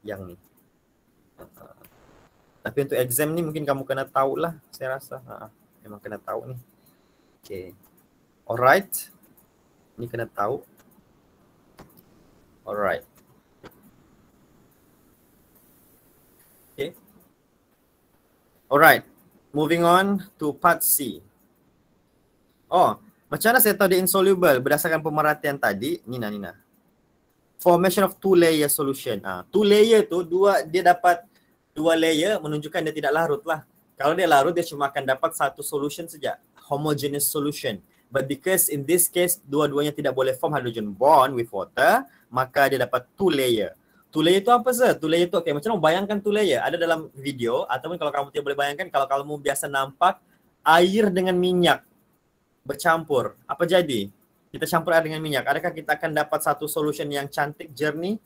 Yang ni. Tapi untuk exam ni mungkin kamu kena tahu lah, saya rasa. Memang kena tahu ni. Okay. Alright. Ni kena tahu. Alright. Okay. Alright. Moving on to part C. Oh, macam mana saya tahu dia insoluble berdasarkan pemerhatian tadi? Nina. Formation of two layer solution. Two layer tu dia dapat 2 layer menunjukkan dia tidak larut lah. Kalau dia larut dia cuma akan dapat satu solution saja, homogeneous solution. But because in this case dua-duanya tidak boleh form hydrogen bond with water, maka dia dapat 2 layer. 2 layer tu apa sir? 2 layer tu okay, macam mana bayangkan 2 layer? Ada dalam video ataupun kalau kamu tidak boleh bayangkan, kalau kamu biasa nampak air dengan minyak bercampur, apa jadi? Kita campur air dengan minyak, adakah kita akan dapat satu solution yang cantik, jernih,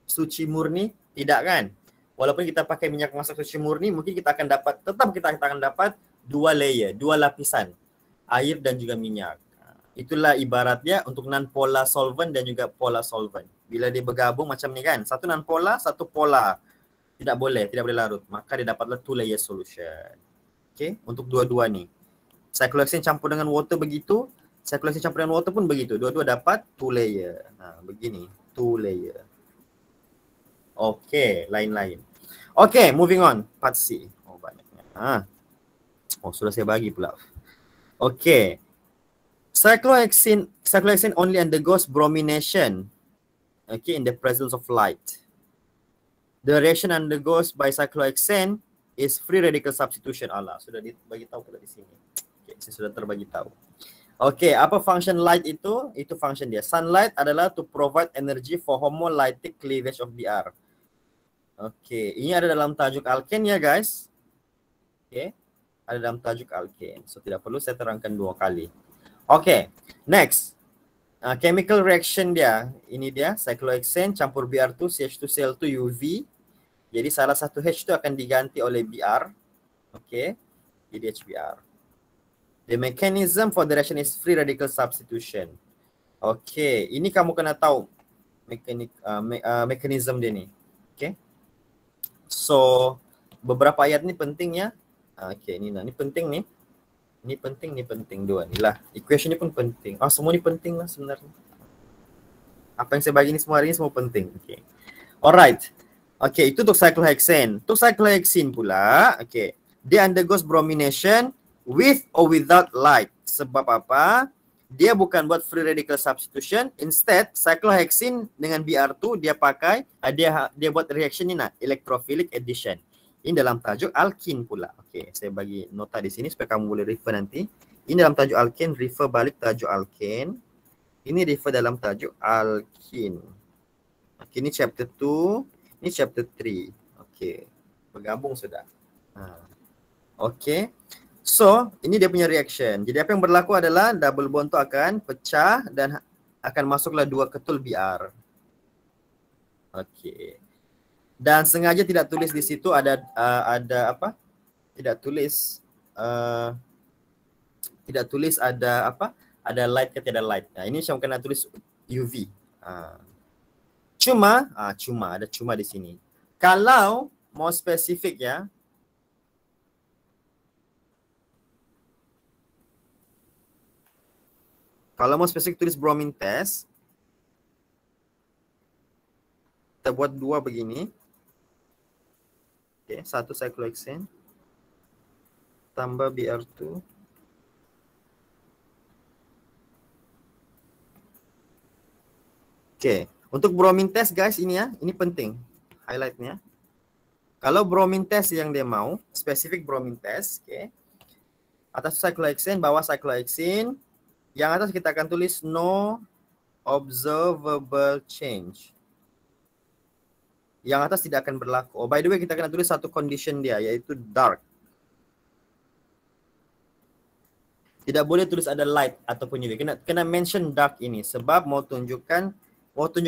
suci murni? Tidak kan? Walaupun kita pakai minyak masak suci murni, mungkin kita akan dapat, kita akan dapat 2 layer, 2 lapisan, air dan juga minyak. Itulah ibaratnya untuk non-polar solvent dan juga polar solvent. Bila dia bergabung macam ni kan, satu non-polar, satu polar. Tidak boleh larut. Maka dia dapatlah 2 layer solution. Okay, untuk dua-dua ni. Cyclohexane campur dengan water begitu, cyclohexane campur dengan water pun begitu. Dua-dua dapat 2 layer. Begini, 2 layer. Okay, lain-lain. Okay, moving on. Part C. Oh, banyaknya. Sudah saya bagi pula. Okay. Cyclohexane only undergoes bromination. Okay, in the presence of light. The reaction undergoes by cyclohexane is free radical substitution. Sudah dibagi tahu pula di sini. Okay, saya sudah terbagi tahu. Okay, apa function light itu? Itu function dia. Sunlight adalah to provide energy for homolytic cleavage of Br. Okay, ini ada dalam tajuk alkane ya guys. Okay, ada dalam tajuk alkane. So tidak perlu saya terangkan 2 kali. Okay, next. chemical reaction dia, ini dia cyclohexane campur Br2 CH2Cl2 UV. Jadi salah satu H itu akan diganti oleh Br. Okay, jadi HBr. The mechanism for the reaction is free radical substitution. Okay, ini kamu kena tahu mekanisme dia ni. Okay, so beberapa ayat ni penting ya. Okay, ni penting ni. Ni penting dua ni lah. Equation ni pun penting. Semua ni penting lah sebenarnya. Apa yang saya bagi ni semua hari ni semua penting. Okay. Alright. Okay, itu untuk cyclohexane. Untuk cyclohexene pula, okay, dia undergoes bromination with or without light. Sebab apa? Dia bukan buat free radical substitution. Instead, cyclohexene dengan Br2 dia pakai, dia buat reaction ni nak electrophilic addition. Ini dalam tajuk alkin pula. Okey, saya bagi nota di sini supaya kamu boleh refer nanti. Ini dalam tajuk alkin, refer balik tajuk alkin. Ini refer dalam tajuk alkin. Okey, ini chapter 2, ini chapter 3. Okey, bergabung sudah. Okey. So, ini dia punya reaction. Jadi apa yang berlaku adalah double bond tu akan pecah dan akan masuklah dua ketul Br. Okey. Dan sengaja tidak tulis di situ ada apa? Tidak tulis ada apa? Ada light ke tidak light. Nah, ini saya kena tulis UV. Cuma ada cuma di sini. Kalau mau spesifik ya. Kalau mau spesifik tulis bromine test. Kita buat dua begini. Okay, satu cyclohexane tambah Br2 okay. Untuk bromine test guys ini ya, ini penting highlightnya. Kalau bromine test yang dia mau, spesifik bromine test, okay. Atas cyclohexane, bawah cyclohexane, yang atas kita akan tulis no observable change. Yang atas tidak akan berlaku. By the way, kita kena tulis satu condition dia, yaitu dark. Tidak boleh tulis ada light ataupun UV. Kena mention dark ini. Sebab mau tunjuk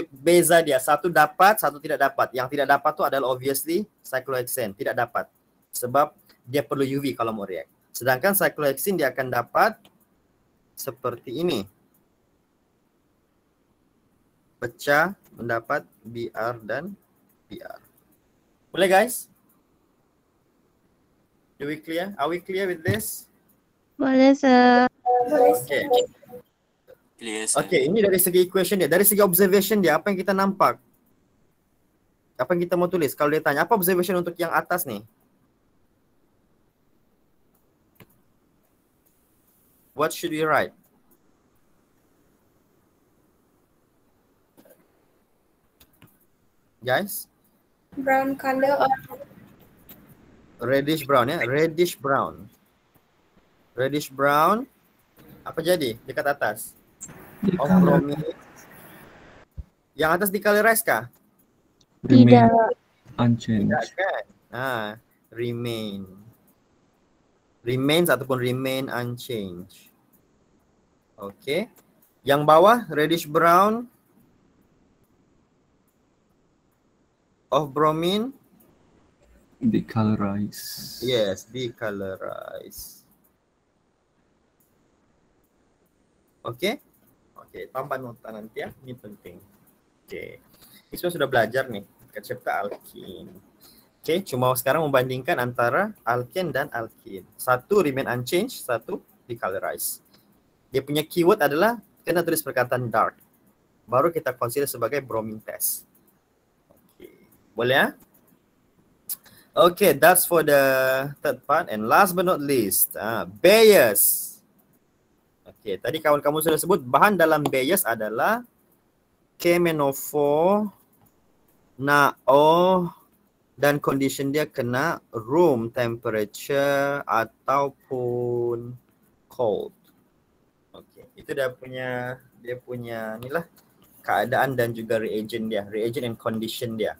beza dia. Satu dapat, satu tidak dapat. Yang tidak dapat tu adalah obviously cyclohexane. Tidak dapat. Sebab dia perlu UV kalau mau react. Sedangkan cyclohexane dia akan dapat seperti ini. Pecah, mendapat Br dan Br. Boleh guys? Do we clear? Are we clear with this? Boleh, sir. Okay. Clear, sir. Okay, ini dari segi equation dia. Dari segi observation dia, apa yang kita nampak? Apa yang kita mau tulis? Kalau dia tanya, apa observation untuk yang atas nih? What should we write? Guys? Brown color or Reddish brown ya, reddish brown. Reddish brown. Apa jadi dekat atas? Of bromine. Yang atas dicolorize kah? Remain Tidak. unchanged. Tidak kan? Remain. Remains ataupun remain unchanged. Okay. Yang bawah reddish brown of bromine. Decolorize. Yes, decolorize. Okay. Okay, tambah nota nanti ya. Ini penting. Okay. Ini sudah belajar nih. Dekat chapter alkin. Okay, cuma sekarang membandingkan antara alkane dan alkene. Satu remain unchanged, satu decolorize. Dia punya keyword adalah kena tulis perkataan dark. Baru kita consider sebagai bromine test. Okay. Boleh ya? Okay, that's for the third part. And last but not least, Bayes. Okay, tadi kawan-kawan sudah sebut bahan dalam Bayes adalah KMnO4, NaO, dan condition dia kena room temperature ataupun cold. Okay, itu dia punya inilah keadaan dan juga reagent and condition dia.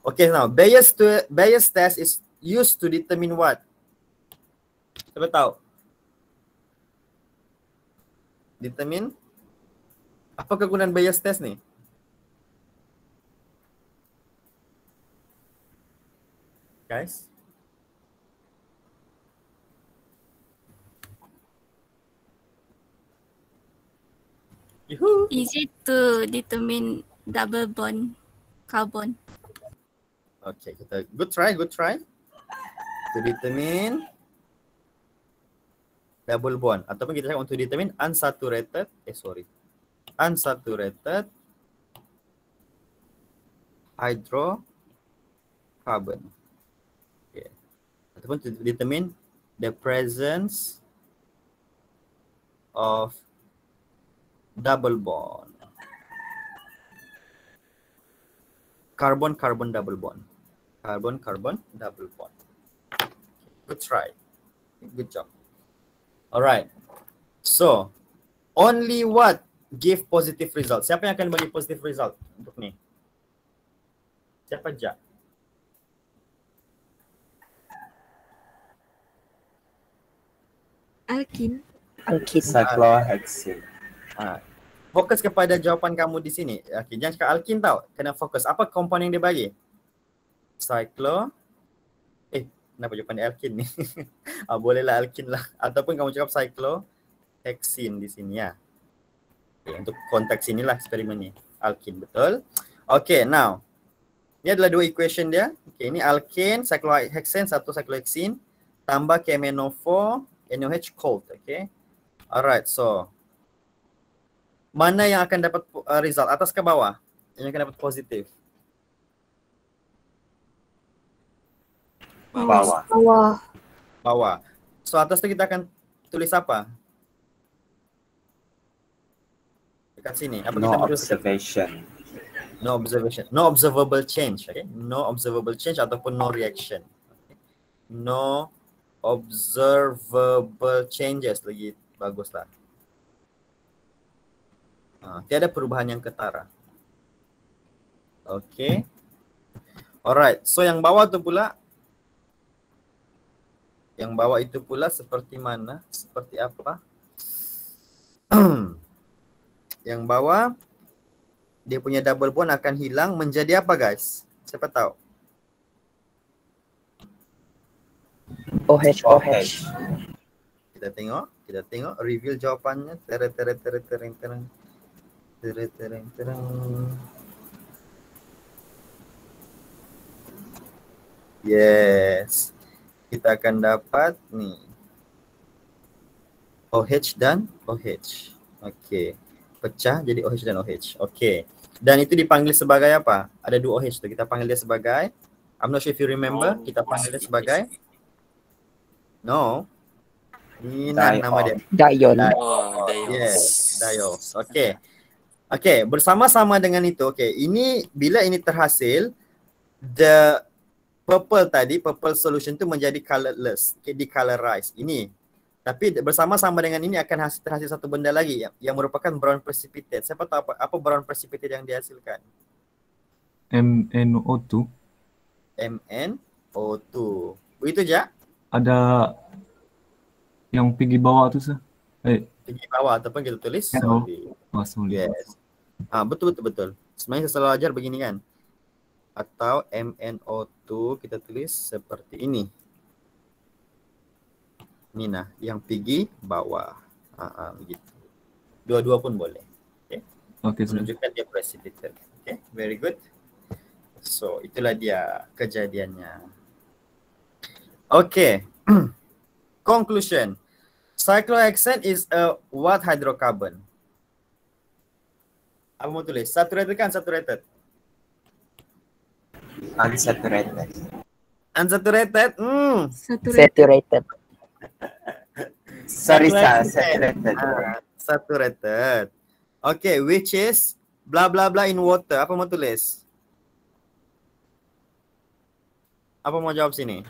Okay, now Bayes test is used to determine what? Siapa tahu? Determine Apa kegunaan Bayes test ni? Guys? Yuhu. Is it to determine double bond carbon? Okay, kita good try. To determine double bond ataupun kita cakap untuk determine unsaturated hydrocarbon. Okay. Ataupun to determine the presence of double bond. Carbon double bond. Carbon double bond. Good try. Good job. Alright. So, only what give positive result? Siapa yang akan bagi positive result untuk ni? Siapa aja? Alkin. Cyclohexane. Fokus kepada jawapan kamu di sini. Okay, jangan cakap alkin tau. Kena fokus. Apa komponen yang dia bagi? Kenapa jawapan dia alkin ni? Bolehlah alkin lah. Ataupun kamu cakap cyclohexene di sini ya. Okay, untuk konteks inilah eksperimen ni. Alkin, betul. Okay, now. Ini adalah dua equation dia. Okay, ini alkane, cyclohexane, satu cyclohexene. Tambah KMNO4, NOH cold. Okay. Alright, so. Mana yang akan dapat result? Atas ke bawah? Yang akan dapat positif? Bawah. So atas tu kita akan tulis apa? Dekat sini. Apa No kita observation. No observation. No observable change. Okay? No observable change ataupun no reaction. Okay? No observable changes. Lagi baguslah. Tiada perubahan yang ketara. Okay. Alright. So yang bawah tu pula. Yang bawah itu pula seperti mana? Seperti apa? Yang bawah. Dia punya double bond akan hilang menjadi apa guys? Siapa tahu? OH. Kita tengok. Reveal jawapannya. Tereng. Yes. Kita akan dapat ni. OH dan OH. Okey. Pecah jadi OH dan OH. Okey. Dan itu dipanggil sebagai apa? Ada dua OH tu. Kita panggil dia sebagai, I'm not sure if you remember, kita panggil dia sebagai ini nama dia. Diol. Yes, diols. Okey. Okey, bersama-sama dengan itu, okey, ini bila ini terhasil, the purple solution tu menjadi colorless, okay, decolorize. Ini. Tapi bersama-sama dengan ini akan terhasil satu benda lagi yang merupakan brown precipitate. Siapa tahu apa brown precipitate yang dihasilkan? MnO2. MnO2. Begitu je? Ada yang pergi bawah tu sah. Pergi bawah ataupun kita tulis solid. Yes. Betul. Sebenarnya saya selalu ajar begini kan. Atau MnO2 kita tulis seperti ini. Ini nah, yang pergi bawah. Begitu. Dua-dua pun boleh. Okay. Menunjukkan dia precipitate. Okay, very good. So, itulah dia kejadiannya. Okay. Conclusion. Cyclohexane is a what hydrocarbon? Apa mau tulis? Saturated kan saturated? Unsaturated. Unsaturated? Saturated. Sorry, saturated. Saturated. Okay, which is blah blah blah in water. Apa mau tulis? Apa mau jawab sini?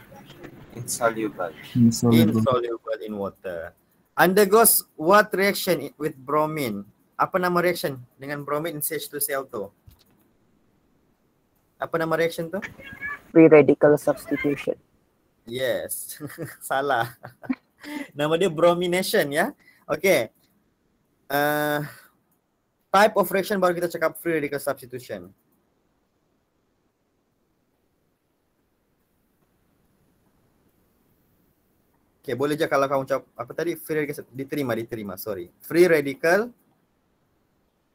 Insoluble. Insoluble in water. Undergoes what reaction with bromine? Apa nama reaction dengan bromine in CH2Cl2? Apa nama reaction tu? Free radical substitution. Yes. Salah. Nama dia bromination ya. Okay. Type of reaction baru kita cakap free radical substitution. Okay, boleh je kalau kamu ucap apa tadi? Free radical diterima, sorry. Free radical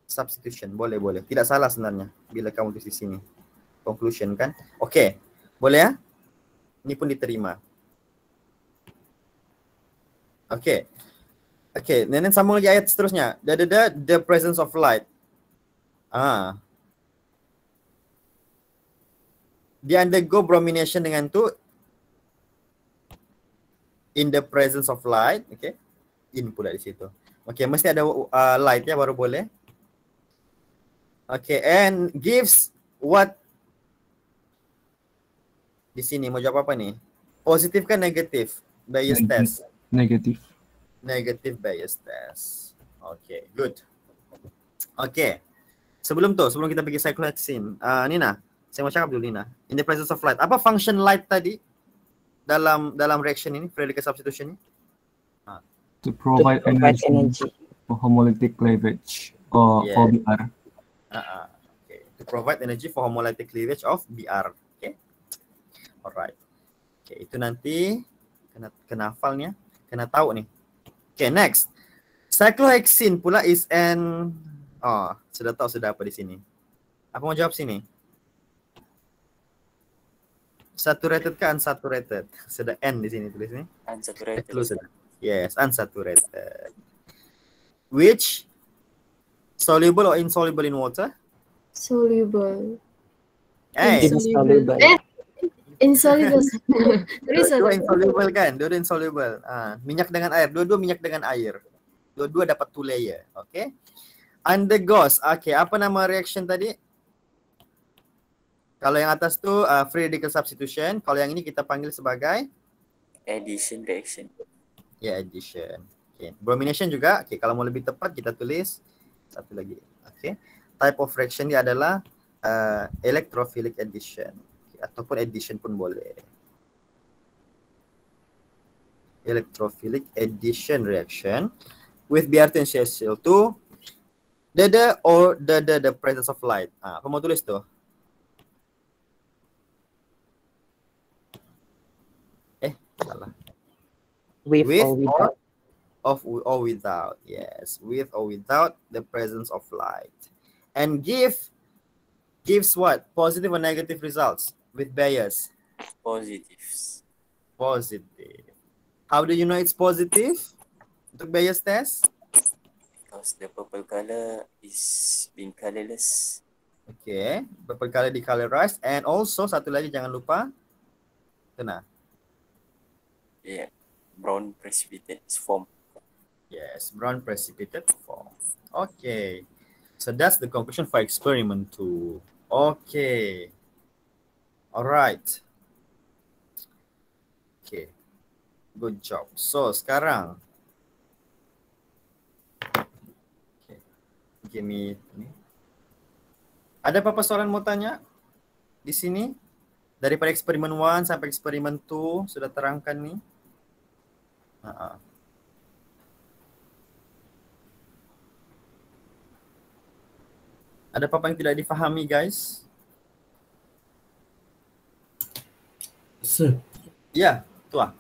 substitution, boleh. Tidak salah sebenarnya bila kamu tulis di sini. Conclusion kan? Okay, boleh ya? Ini pun diterima. Okay. Okay, dan sambung lagi ayat seterusnya. The presence of light. Dia undergo bromination dengan tu in the presence of light. Okay, in pula di situ. Okay, mesti ada light ya baru boleh. Okay, and gives what? Di sini mau jawab apa nih? Positif kan negatif? Bayes test. Negatif. Negative Bayes test. Okay, good. Okay. Sebelum kita pergi cyclohexene, Nina, saya mau cakap dulu Nina. In the presence of light, apa function light tadi dalam reaction ini, free radical substitution ini? To provide energy for homolytic cleavage or for BR. Okay. To provide energy for homolytic cleavage of BR. Okay. Alright. Okay, itu nanti kena hafalnya, kena tahu nih. Okay, next. Cyclohexene pula is an... sudah tahu sudah apa di sini. Apa mau jawab sini? Saturated ke unsaturated? Sudah N di sini tulis nih. Unsaturated. Yes, unsaturated. Which soluble or insoluble in water? Soluble. Insoluble. Insoluble. Dua insoluble kan? Dua insoluble. Minyak dengan air. Dua-dua minyak dengan air. Dua-dua dapat two layer. Okay. Undergoes. Okay. Apa nama reaction tadi? Kalau yang atas tu free radical substitution. Kalau yang ini kita panggil sebagai Addition reaction. Ya, addition. Okay. Bromination juga. Okay. Kalau mau lebih tepat kita tulis satu lagi. Okay. Type of reaction dia adalah electrophilic addition. Ataupun addition pun boleh. Electrophilic addition reaction with BR2 and CaCl2 the presence of light. Apa mau tulis tu? Salah. With or without. Or without. Yes, with or without the presence of light. And gives what? Positive or negative results? With Bayes? Positives. Positive. How do you know it's positive? Untuk Bayes test? Because the purple color is being colorless. Okay. Purple color decolorized. And also, satu lagi jangan lupa. Kena. Yeah. Brown precipitate form. Yes. Brown precipitate form. Okay. So that's the conclusion for experiment 2. Okay. Alright. Okay. Good job. So, sekarang. Okay. Give me. Ada apa-apa soalan mau tanya? Di sini? Daripada eksperimen 1 sampai eksperimen 2 sudah terangkan nih. Ada apa-apa yang tidak difahami, guys? Sir. Ya, tuah.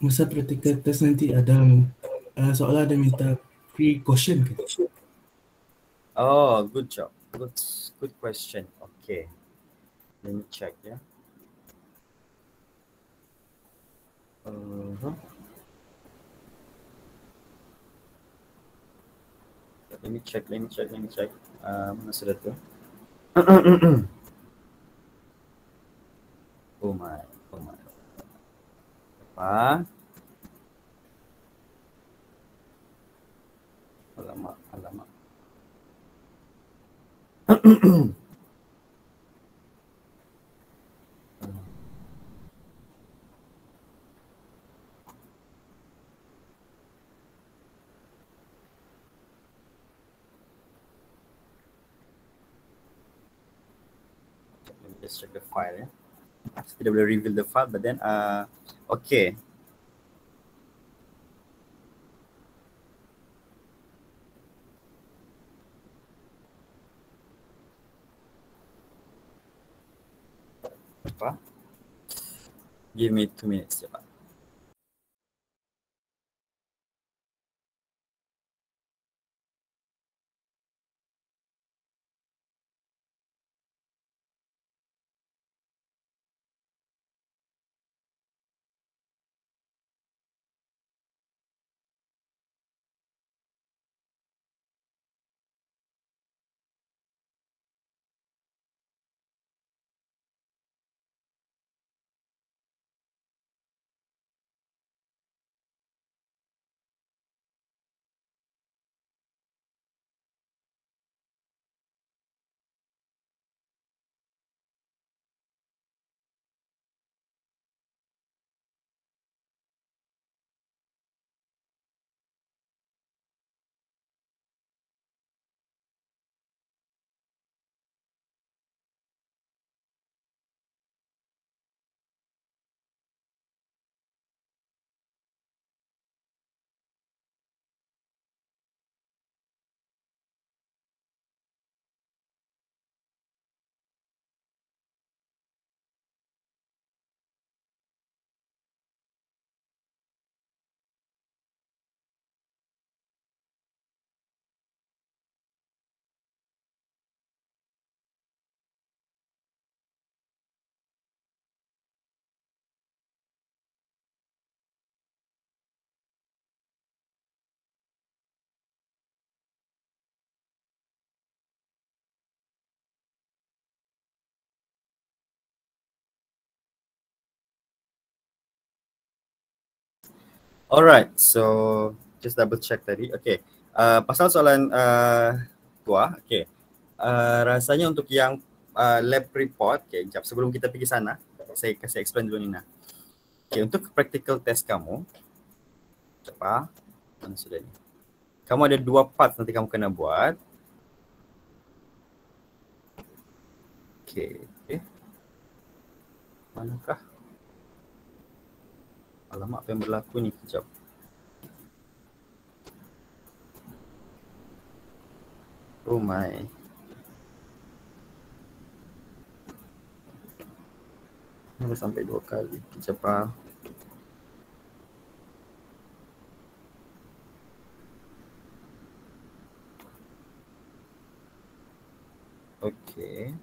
Masa practical test nanti ada soalan ada minta free question ke? Oh, good job. Good question. Okay. Let me check ya. Let me check. Mana sudah tu? Oh my. Apa? Alamak. Let's check the file ya. Tidak boleh reveal the file, but then okay. Apa? Give me 2 minutes je, Pak. Alright, so just double check tadi. Okay, pasal soalan Tua, okay. Rasanya untuk yang lab report, okay, jap sebelum kita pergi sana, saya kasih explain dulu Nina. Okay, untuk practical test kamu, cepat, mana sudah ni? Kamu ada 2 part nanti kamu kena buat. Okay, manakah? Alamak, apa yang berlaku ni? Kejap. Oh my. Dah sampai 2 kali. Kejap lah. Okay.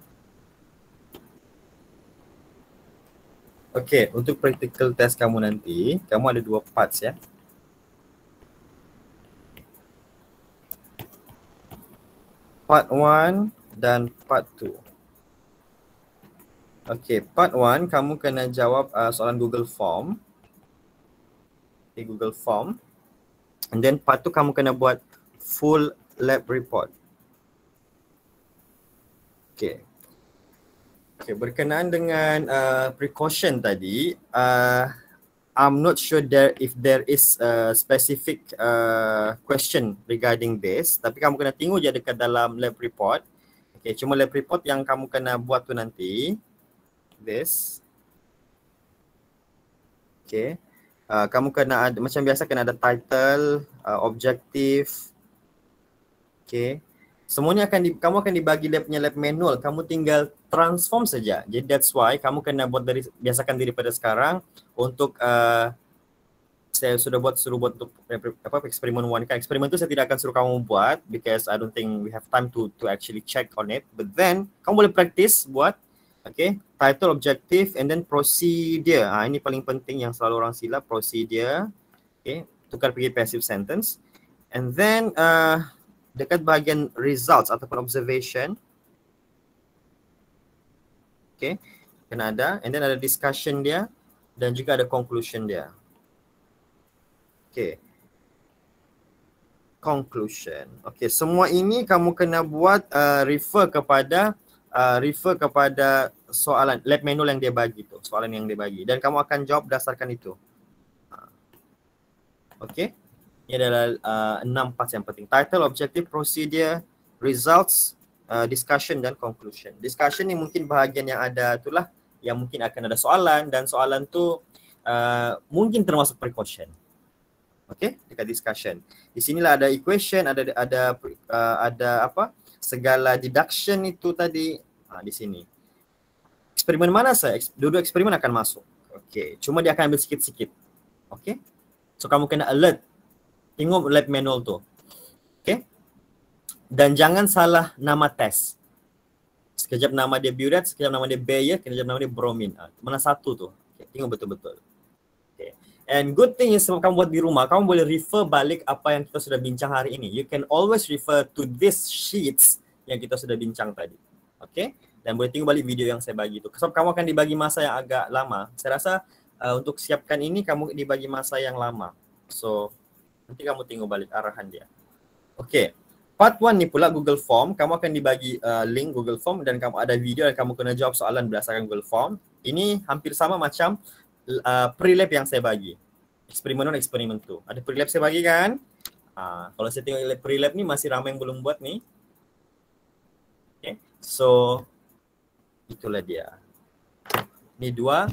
Okay, untuk practical test kamu nanti, kamu ada 2 parts ya. Part 1 dan part 2. Okay, part 1 kamu kena jawab soalan Google Form. Okay, Google Form. And then part 2 kamu kena buat full lab report. Okay. Okay, berkenaan dengan precaution tadi, I'm not sure if there is a specific question regarding this, tapi kamu kena tengok je dekat dalam lab report. Okay, cuma lab report yang kamu kena buat tu nanti, this. Okay, kamu kena ada, macam biasa kena ada title, objective. Okay. Semuanya kamu akan dibagi lab manual, kamu tinggal transform saja. Jadi that's why kamu kena buat biasakan daripada sekarang untuk saya suruh buat untuk eksperimen 1 kan. Eksperimen tu saya tidak akan suruh kamu buat because I don't think we have time to actually check on it. But then kamu boleh practice buat, okay, title, objective and then procedure. Ini paling penting yang selalu orang silap, procedure. Okay, tukar pergi passive sentence. And then dekat bahagian results ataupun observation, okay, kena ada, and then ada discussion dia dan juga ada conclusion dia. Okay, conclusion. Okay, semua ini kamu kena buat refer kepada soalan lab manual yang dia bagi tu, soalan yang dia bagi, dan kamu akan jawab berdasarkan itu. Okay. Ini adalah 6 parts yang penting. Title, objective, procedure, results, discussion dan conclusion. Discussion ni mungkin bahagian yang ada itulah yang mungkin akan ada soalan dan soalan tu mungkin termasuk precaution. Okay, dekat discussion. Di sinilah ada equation, ada apa? Segala deduction itu tadi di sini. eksperimen mana saya? Dua-dua eksperimen akan masuk. Okay. Cuma dia akan ambil sikit-sikit. Okay. So kamu kena alert. Tengok lab manual tu. Okay. Dan jangan salah nama tes. Sekejap nama dia burette, sekejap nama dia Bayer, sekejap nama dia bromine. Mana satu tu? Okay. Tengok betul-betul. Okay. And good thing is kamu buat di rumah, kamu boleh refer balik apa yang kita sudah bincang hari ini. You can always refer to these sheets yang kita sudah bincang tadi. Okay. Dan boleh tengok balik video yang saya bagi tu. Sebab kamu akan dibagi masa yang agak lama. Saya rasa untuk siapkan ini kamu dibagi masa yang lama. So nanti kamu tengok balik arahan dia. Okay. Part 1 ni pula Google Form. Kamu akan dibagi link Google Form dan kamu ada video dan kamu kena jawab soalan berdasarkan Google Form. Ini hampir sama macam pre-lab yang saya bagi. Eksperimen 1, eksperimen 2. Ada pre-lab saya bagi kan? Kalau saya tengok pre-lab ni masih ramai yang belum buat ni. Okay. So itulah dia. Ni dua.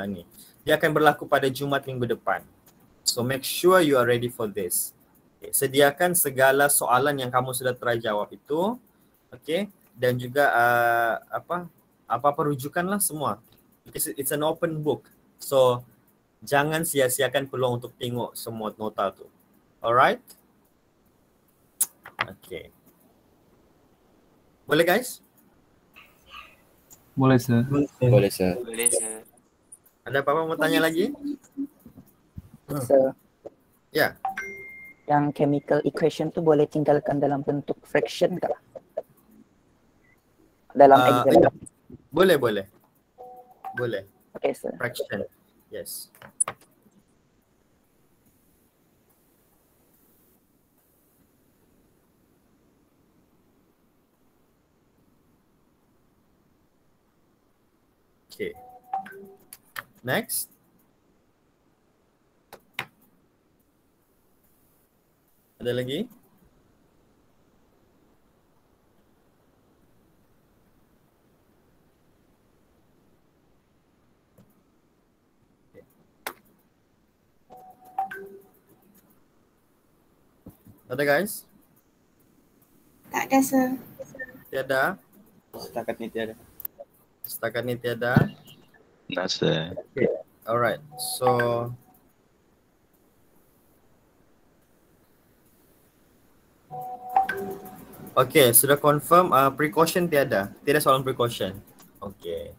Ni. Dia akan berlaku pada Jumaat minggu depan. So make sure you are ready for this. Okay. Sediakan segala soalan yang kamu sudah try jawab itu. Okay. Dan juga apa-apa rujukanlah semua. It's an open book. So jangan sia-siakan peluang untuk tengok semua nota tu. Alright? Okay. Boleh guys? Boleh sir. Boleh sir. Boleh sir. Ada apa-apa mau tanya lagi? Sir. Ya. Yang chemical equation tu boleh tinggalkan dalam bentuk fraction kah? Dalam exam. Boleh. Boleh. Okay, sir. Fraction. Yes. Okay. Next. Ada lagi? Ada guys? Tak ada sir. Tiada? Setakat ni tiada. Setakat ni tiada? Tak sir. Okay. Alright. So okay, sudah confirm precaution tiada. Tiada soalan precaution. Okay.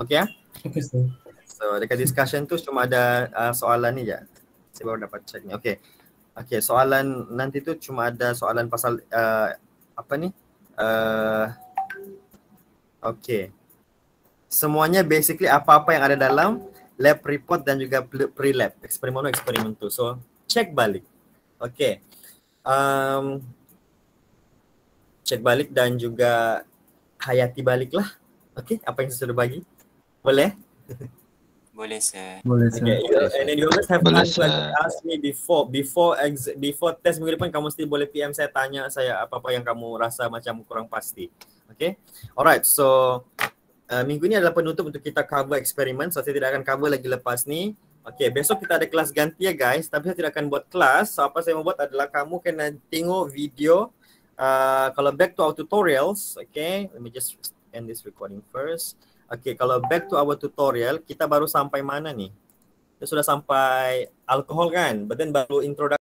Okay ya? Okay, sir. So dekat discussion tu cuma ada soalan ni je. Saya baru dapat check ni. Okay. Okay, soalan nanti tu cuma ada soalan pasal apa ni? Okay. Semuanya basically apa-apa yang ada dalam lab report dan juga pre-lab. Eksperimen 1, eksperimen 2. So check balik. Okay. Cek balik dan juga hayati balik lah. Okay, apa yang saya sudah bagi. Boleh? Boleh sir. Boleh sir. Okay, and then you always have time to ask me before test minggu depan, kamu still boleh PM saya, tanya saya apa-apa yang kamu rasa macam kurang pasti. Okay? Alright, so minggu ini adalah penutup untuk kita cover eksperimen. So saya tidak akan cover lagi lepas ni. Okay, besok kita ada kelas ganti ya guys. Tapi saya tidak akan buat kelas. So apa saya mau buat adalah kamu kena tengok video. Kalau back to our tutorials, okay, let me just end this recording first. Okay, kalau back to our tutorial, kita baru sampai mana nih? Kita sudah sampai alkohol kan? But then baru introduction.